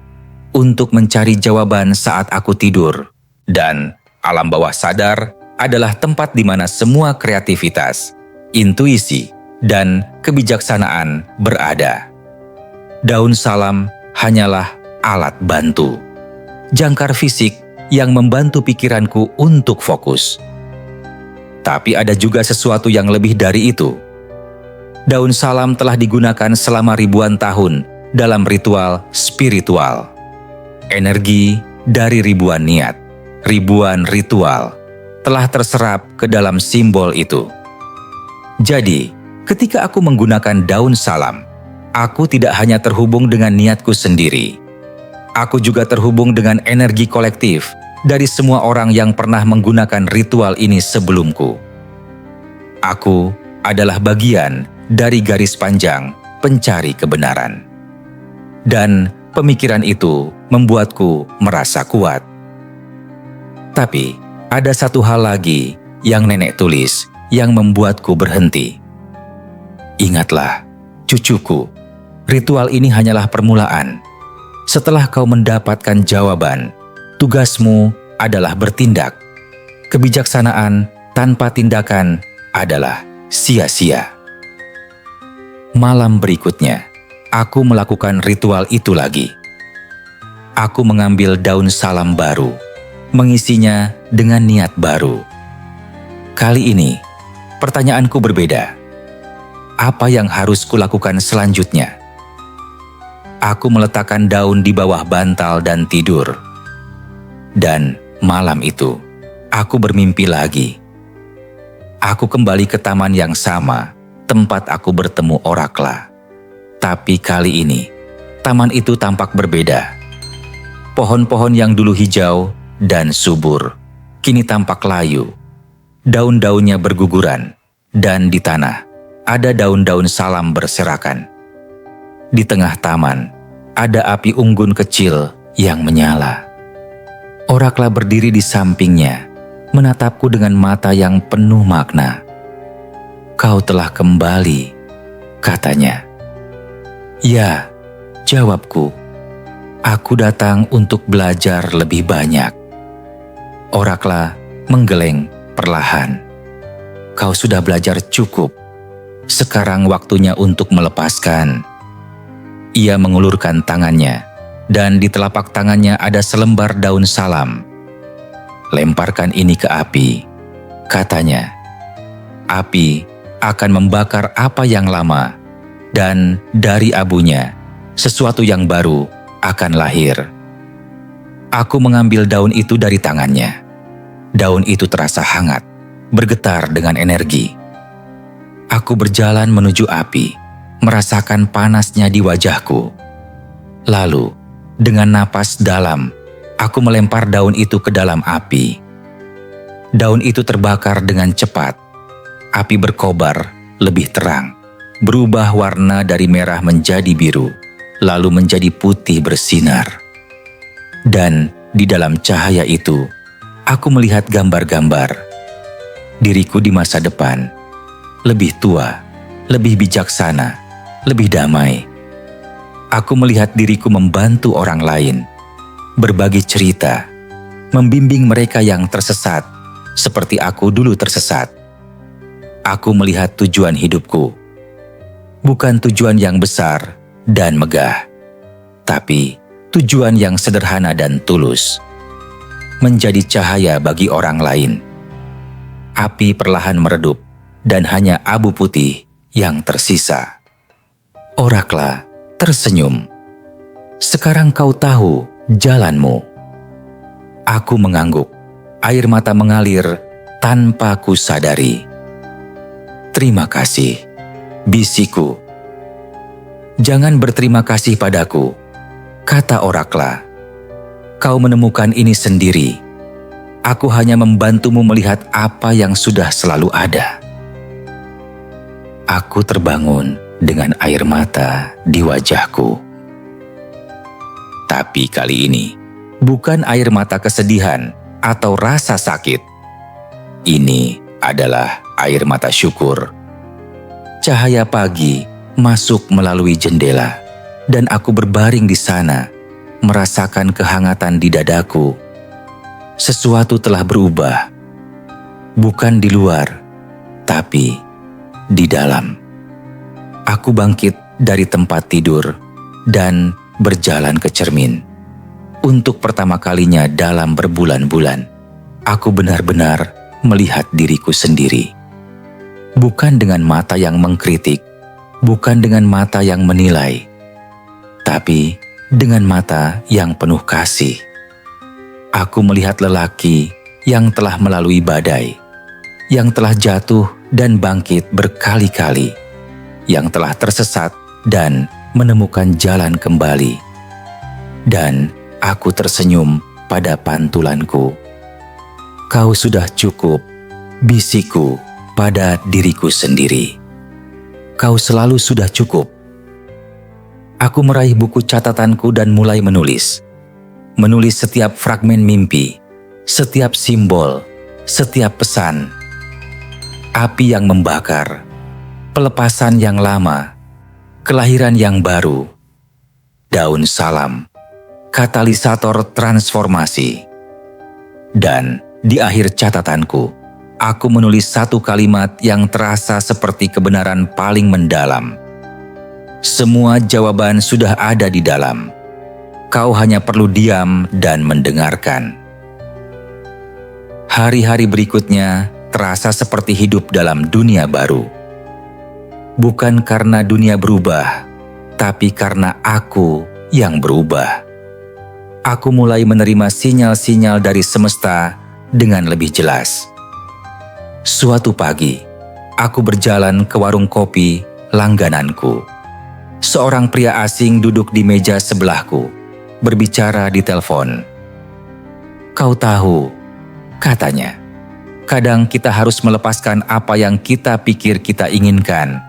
untuk mencari jawaban saat aku tidur. Dan alam bawah sadar adalah tempat di mana semua kreativitas, intuisi, dan kebijaksanaan berada. Daun salam hanyalah alat bantu, jangkar fisik yang membantu pikiranku untuk fokus. Tapi ada juga sesuatu yang lebih dari itu. Daun salam telah digunakan selama ribuan tahun dalam ritual spiritual. Energi dari ribuan niat, ribuan ritual telah terserap ke dalam simbol itu. Jadi, ketika aku menggunakan daun salam, aku tidak hanya terhubung dengan niatku sendiri. Aku juga terhubung dengan energi kolektif dari semua orang yang pernah menggunakan ritual ini sebelumku. Aku adalah bagian dari garis panjang pencari kebenaran. Dan pemikiran itu membuatku merasa kuat. Tapi ada satu hal lagi yang nenek tulis yang membuatku berhenti. Ingatlah, cucuku, ritual ini hanyalah permulaan. Setelah kau mendapatkan jawaban, tugasmu adalah bertindak. Kebijaksanaan tanpa tindakan adalah sia-sia. Malam berikutnya, aku melakukan ritual itu lagi. Aku mengambil daun salam baru, mengisinya dengan niat baru. Kali ini, pertanyaanku berbeda. Apa yang harus kulakukan selanjutnya? Aku meletakkan daun di bawah bantal dan tidur. Dan malam itu, aku bermimpi lagi. Aku kembali ke taman yang sama, tempat aku bertemu Orakla. Tapi kali ini, taman itu tampak berbeda. Pohon-pohon yang dulu hijau dan subur, kini tampak layu. Daun-daunnya berguguran, dan di tanah ada daun-daun salam berserakan. Di tengah taman ada api unggun kecil yang menyala. Orakla berdiri di sampingnya, menatapku dengan mata yang penuh makna. "Kau telah kembali," katanya. "Ya," jawabku. "Aku datang untuk belajar lebih banyak." Orakla menggeleng perlahan. "Kau sudah belajar cukup. Sekarang waktunya untuk melepaskan." Ia mengulurkan tangannya, dan di telapak tangannya ada selembar daun salam. "Lemparkan ini ke api," katanya. "Api akan membakar apa yang lama, dan dari abunya sesuatu yang baru akan lahir." Aku mengambil daun itu dari tangannya. Daun itu terasa hangat, bergetar dengan energi. Aku berjalan menuju api, merasakan panasnya di wajahku. Lalu, dengan napas dalam, aku melempar daun itu ke dalam api. Daun itu terbakar dengan cepat. Api berkobar lebih terang, berubah warna dari merah menjadi biru, lalu menjadi putih bersinar. Dan di dalam cahaya itu, aku melihat gambar-gambar diriku di masa depan, lebih tua, lebih bijaksana, lebih damai. Aku melihat diriku membantu orang lain, berbagi cerita, membimbing mereka yang tersesat, seperti aku dulu tersesat. Aku melihat tujuan hidupku, bukan tujuan yang besar dan megah, tapi tujuan yang sederhana dan tulus, menjadi cahaya bagi orang lain. Api perlahan meredup, dan hanya abu putih yang tersisa. Orakla tersenyum. "Sekarang kau tahu jalanmu." Aku mengangguk, air mata mengalir tanpa kusadari. "Terima kasih," bisiku. "Jangan berterima kasih padaku," kata Orakla. "Kau menemukan ini sendiri. Aku hanya membantumu melihat apa yang sudah selalu ada." Aku terbangun dengan air mata di wajahku. Tapi kali ini, bukan air mata kesedihan atau rasa sakit. Ini adalah air mata syukur. Cahaya pagi masuk melalui jendela, dan aku berbaring di sana, merasakan kehangatan di dadaku. Sesuatu telah berubah, bukan di luar, tapi di dalam. Aku bangkit dari tempat tidur dan berjalan ke cermin. Untuk pertama kalinya dalam berbulan-bulan, aku benar-benar melihat diriku sendiri. Bukan dengan mata yang mengkritik, bukan dengan mata yang menilai, tapi dengan mata yang penuh kasih. Aku melihat lelaki yang telah melalui badai, yang telah jatuh dan bangkit berkali-kali, yang telah tersesat dan menemukan jalan kembali. Dan aku tersenyum pada pantulanku. "Kau sudah cukup," bisiku pada diriku sendiri. "Kau selalu sudah cukup." Aku meraih buku catatanku dan mulai menulis. Menulis setiap fragmen mimpi, setiap simbol, setiap pesan. Api yang membakar, pelepasan yang lama, kelahiran yang baru, daun salam, katalisator transformasi. Dan di akhir catatanku, aku menulis satu kalimat yang terasa seperti kebenaran paling mendalam. Semua jawaban sudah ada di dalam. Kau hanya perlu diam dan mendengarkan. Hari-hari berikutnya terasa seperti hidup dalam dunia baru. Bukan karena dunia berubah, tapi karena aku yang berubah. Aku mulai menerima sinyal-sinyal dari semesta dengan lebih jelas. Suatu pagi, aku berjalan ke warung kopi langgananku. Seorang pria asing duduk di meja sebelahku, berbicara di telepon. "Kau tahu," Katanya, kadang kita harus melepaskan apa yang kita pikir kita inginkan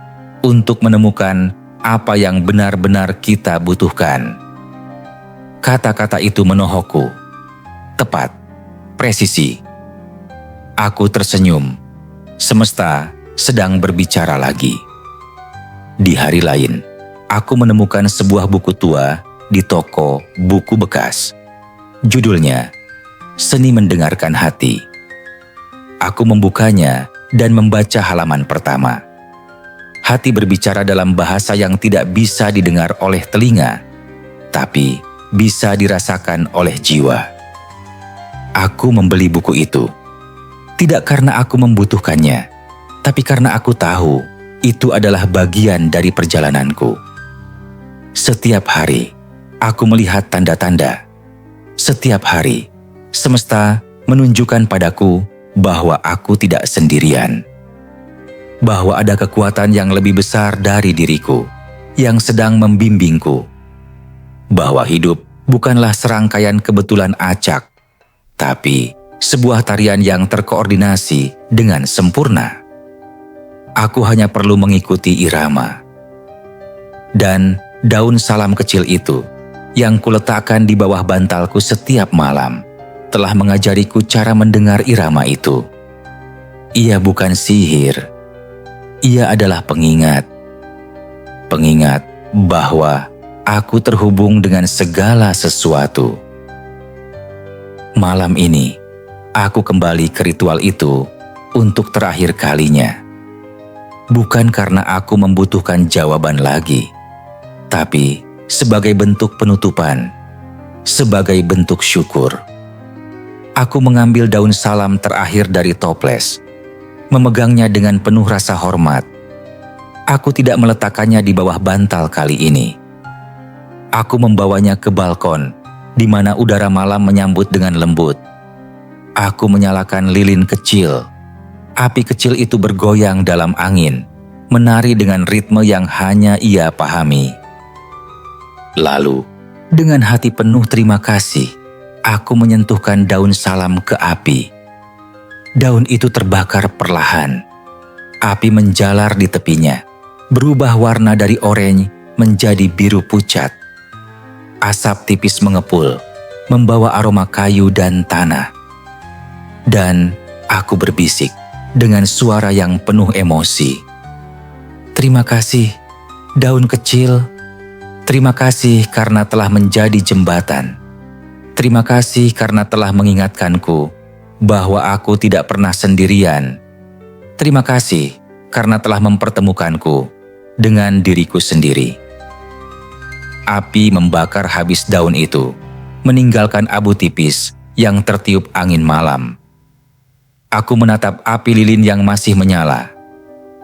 untuk menemukan apa yang benar-benar kita butuhkan. Kata-kata itu menohokku. Tepat, presisi. Aku tersenyum. Semesta sedang berbicara lagi. Di hari lain, aku menemukan sebuah buku tua di toko buku bekas. Judulnya, Seni Mendengarkan Hati. Aku membukanya dan membaca halaman pertama. Hati berbicara dalam bahasa yang tidak bisa didengar oleh telinga, tapi bisa dirasakan oleh jiwa. Aku membeli buku itu, tidak karena aku membutuhkannya, tapi karena aku tahu itu adalah bagian dari perjalananku. Setiap hari, aku melihat tanda-tanda. Setiap hari, semesta menunjukkan padaku bahwa aku tidak sendirian. Bahwa ada kekuatan yang lebih besar dari diriku, yang sedang membimbingku. Bahwa hidup bukanlah serangkaian kebetulan acak, tapi sebuah tarian yang terkoordinasi dengan sempurna. Aku hanya perlu mengikuti irama. Dan daun salam kecil itu, yang kuletakkan di bawah bantalku setiap malam, telah mengajariku cara mendengar irama itu. Ia bukan sihir, ia adalah pengingat. Pengingat bahwa aku terhubung dengan segala sesuatu. Malam ini, aku kembali ke ritual itu untuk terakhir kalinya. Bukan karena aku membutuhkan jawaban lagi, tapi sebagai bentuk penutupan, sebagai bentuk syukur. Aku mengambil daun salam terakhir dari toples, memegangnya dengan penuh rasa hormat. Aku tidak meletakkannya di bawah bantal kali ini. Aku membawanya ke balkon, di mana udara malam menyambut dengan lembut. Aku menyalakan lilin kecil. Api kecil itu bergoyang dalam angin, menari dengan ritme yang hanya ia pahami. Lalu, dengan hati penuh terima kasih, aku menyentuhkan daun salam ke api. Daun itu terbakar perlahan. Api menjalar di tepinya, berubah warna dari oranye menjadi biru pucat. Asap tipis mengepul, membawa aroma kayu dan tanah. Dan aku berbisik dengan suara yang penuh emosi. Terima kasih, daun kecil. Terima kasih karena telah menjadi jembatan. Terima kasih karena telah mengingatkanku bahwa aku tidak pernah sendirian. Terima kasih karena telah mempertemukanku dengan diriku sendiri. Api membakar habis daun itu, meninggalkan abu tipis yang tertiup angin malam. Aku menatap api lilin yang masih menyala.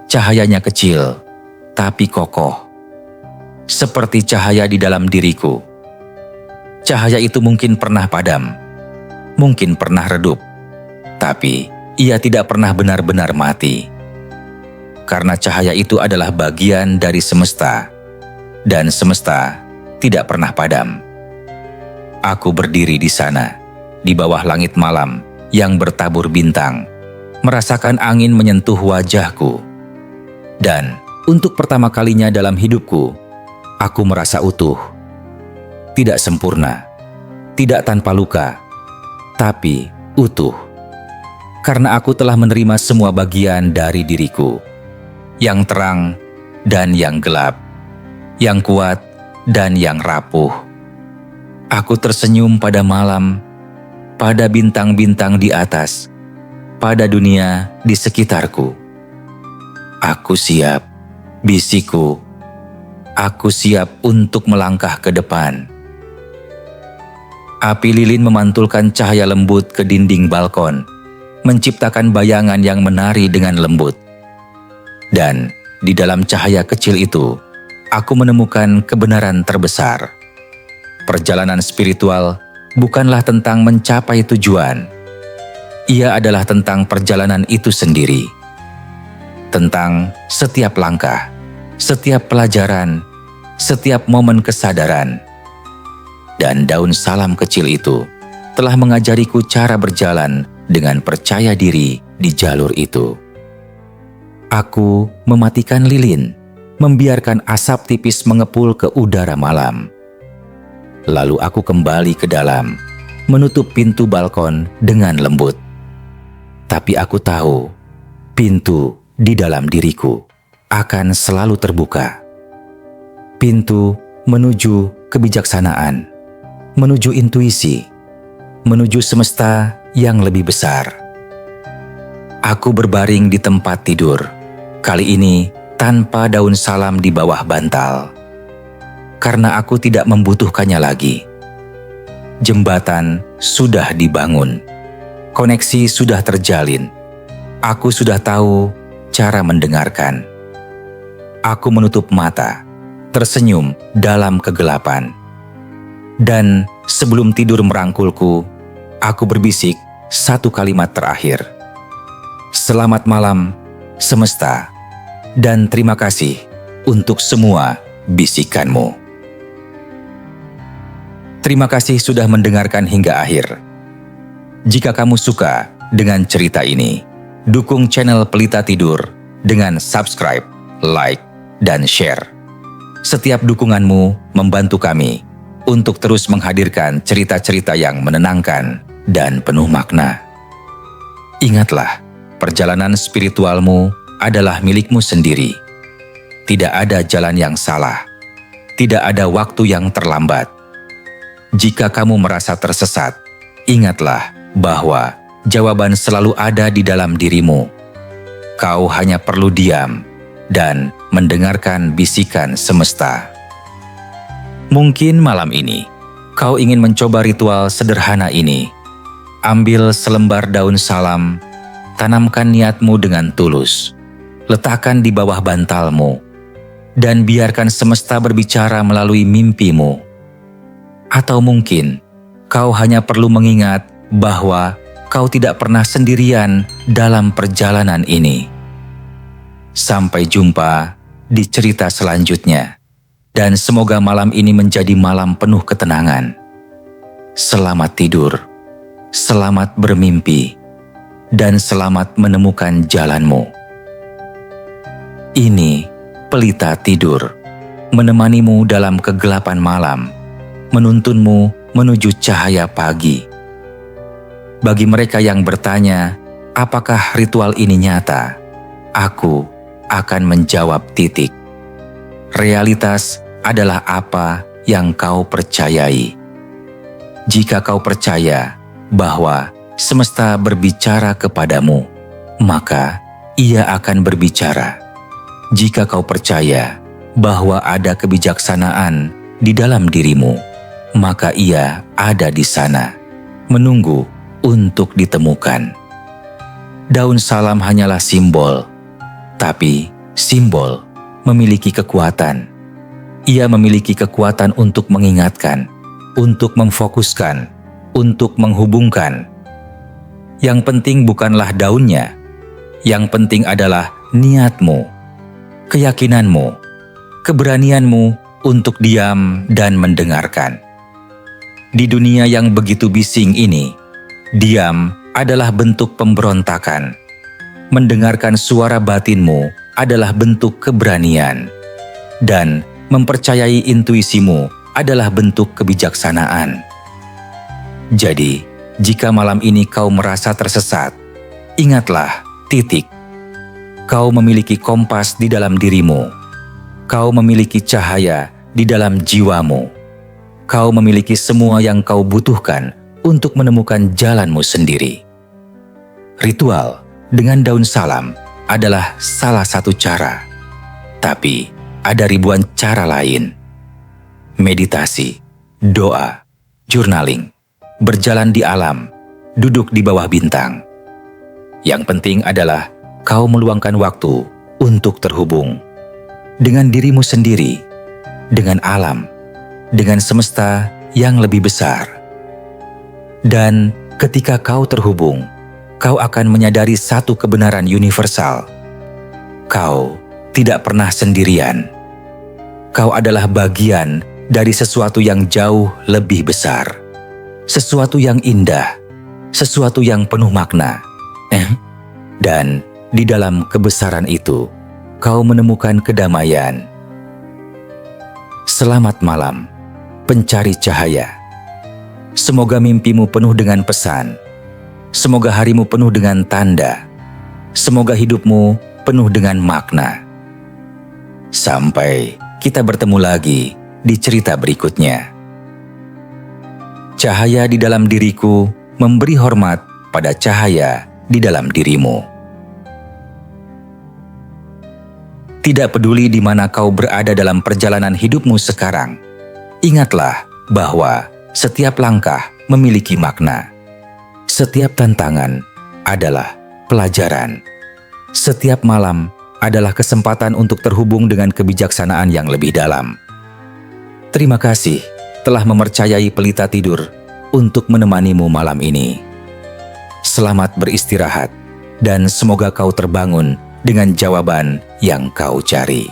Cahayanya kecil, tapi kokoh. Seperti cahaya di dalam diriku. Cahaya itu mungkin pernah padam, mungkin pernah redup, tapi ia tidak pernah benar-benar mati. Karena cahaya itu adalah bagian dari semesta, dan semesta tidak pernah padam. Aku berdiri di sana, di bawah langit malam yang bertabur bintang, merasakan angin menyentuh wajahku. Dan untuk pertama kalinya dalam hidupku, aku merasa utuh. Tidak sempurna, tidak tanpa luka, tapi utuh. Karena aku telah menerima semua bagian dari diriku, yang terang dan yang gelap, yang kuat dan yang rapuh. Aku tersenyum pada malam, pada bintang-bintang di atas, pada dunia di sekitarku. Aku siap, bisikku. Aku siap untuk melangkah ke depan. Api lilin memantulkan cahaya lembut ke dinding balkon, menciptakan bayangan yang menari dengan lembut. Dan di dalam cahaya kecil itu, aku menemukan kebenaran terbesar. Perjalanan spiritual bukanlah tentang mencapai tujuan. Ia adalah tentang perjalanan itu sendiri. Tentang setiap langkah, setiap pelajaran, setiap momen kesadaran. Dan daun salam kecil itu telah mengajariku cara berjalan dengan percaya diri di jalur itu. Aku mematikan lilin, membiarkan asap tipis mengepul ke udara malam. Lalu aku kembali ke dalam, menutup pintu balkon dengan lembut. Tapi aku tahu, pintu di dalam diriku akan selalu terbuka. Pintu menuju kebijaksanaan, menuju intuisi, menuju semesta yang lebih besar. Aku berbaring di tempat tidur, kali ini tanpa daun salam di bawah bantal. Karena aku tidak membutuhkannya lagi. Jembatan sudah dibangun, koneksi sudah terjalin. Aku sudah tahu cara mendengarkan. Aku menutup mata, tersenyum dalam kegelapan. Dan sebelum tidur merangkulku, aku berbisik satu kalimat terakhir. Selamat malam, semesta, dan terima kasih untuk semua bisikanmu. Terima kasih sudah mendengarkan hingga akhir. Jika kamu suka dengan cerita ini, dukung channel Pelita Tidur dengan subscribe, like, dan share. Setiap dukunganmu membantu kami untuk terus menghadirkan cerita-cerita yang menenangkan dan penuh makna. Ingatlah, perjalanan spiritualmu adalah milikmu sendiri. Tidak ada jalan yang salah. Tidak ada waktu yang terlambat. Jika kamu merasa tersesat, ingatlah bahwa jawaban selalu ada di dalam dirimu. Kau hanya perlu diam dan mendengarkan bisikan semesta. Mungkin malam ini, kau ingin mencoba ritual sederhana ini. Ambil selembar daun salam, tanamkan niatmu dengan tulus. Letakkan di bawah bantalmu, dan biarkan semesta berbicara melalui mimpimu. Atau mungkin kau hanya perlu mengingat bahwa kau tidak pernah sendirian dalam perjalanan ini. Sampai jumpa di cerita selanjutnya, dan semoga malam ini menjadi malam penuh ketenangan. Selamat tidur, selamat bermimpi, dan selamat menemukan jalanmu. Ini Pelita Tidur, menemanimu dalam kegelapan malam, menuntunmu menuju cahaya pagi. Bagi mereka yang bertanya, apakah ritual ini nyata? Aku akan menjawab titik. Realitas adalah apa yang kau percayai. Jika kau percaya bahwa semesta berbicara kepadamu, maka ia akan berbicara. Jika kau percaya bahwa ada kebijaksanaan di dalam dirimu, maka ia ada di sana, menunggu untuk ditemukan. Daun salam hanyalah simbol, tapi simbol memiliki kekuatan. Ia memiliki kekuatan untuk mengingatkan, untuk memfokuskan, untuk menghubungkan. Yang penting bukanlah daunnya, yang penting adalah niatmu, keyakinanmu, keberanianmu untuk diam dan mendengarkan. Di dunia yang begitu bising ini, diam adalah bentuk pemberontakan. Mendengarkan suara batinmu adalah bentuk keberanian. Dan mempercayai intuisimu adalah bentuk kebijaksanaan. Jadi, jika malam ini kau merasa tersesat, ingatlah titik. Kau memiliki kompas di dalam dirimu. Kau memiliki cahaya di dalam jiwamu. Kau memiliki semua yang kau butuhkan untuk menemukan jalanmu sendiri. Ritual dengan daun salam adalah salah satu cara, tapi ada ribuan cara lain. Meditasi, doa, journaling, berjalan di alam, duduk di bawah bintang. Yang penting adalah kau meluangkan waktu untuk terhubung dengan dirimu sendiri, dengan alam, dengan semesta yang lebih besar. Dan ketika kau terhubung, kau akan menyadari satu kebenaran universal. Kau tidak pernah sendirian. Kau adalah bagian dari sesuatu yang jauh lebih besar. Sesuatu yang indah, sesuatu yang penuh makna. Dan di dalam kebesaran itu, kau menemukan kedamaian. Selamat malam, pencari cahaya. Semoga mimpimu penuh dengan pesan. Semoga harimu penuh dengan tanda. Semoga hidupmu penuh dengan makna. Sampai kita bertemu lagi di cerita berikutnya. Cahaya di dalam diriku memberi hormat pada cahaya di dalam dirimu. Tidak peduli di mana kau berada dalam perjalanan hidupmu sekarang, ingatlah bahwa setiap langkah memiliki makna. Setiap tantangan adalah pelajaran. Setiap malam adalah kesempatan untuk terhubung dengan kebijaksanaan yang lebih dalam. Terima kasih telah mempercayai Pelita Tidur untuk menemanimu malam ini. Selamat beristirahat dan semoga kau terbangun dengan jawaban yang kau cari.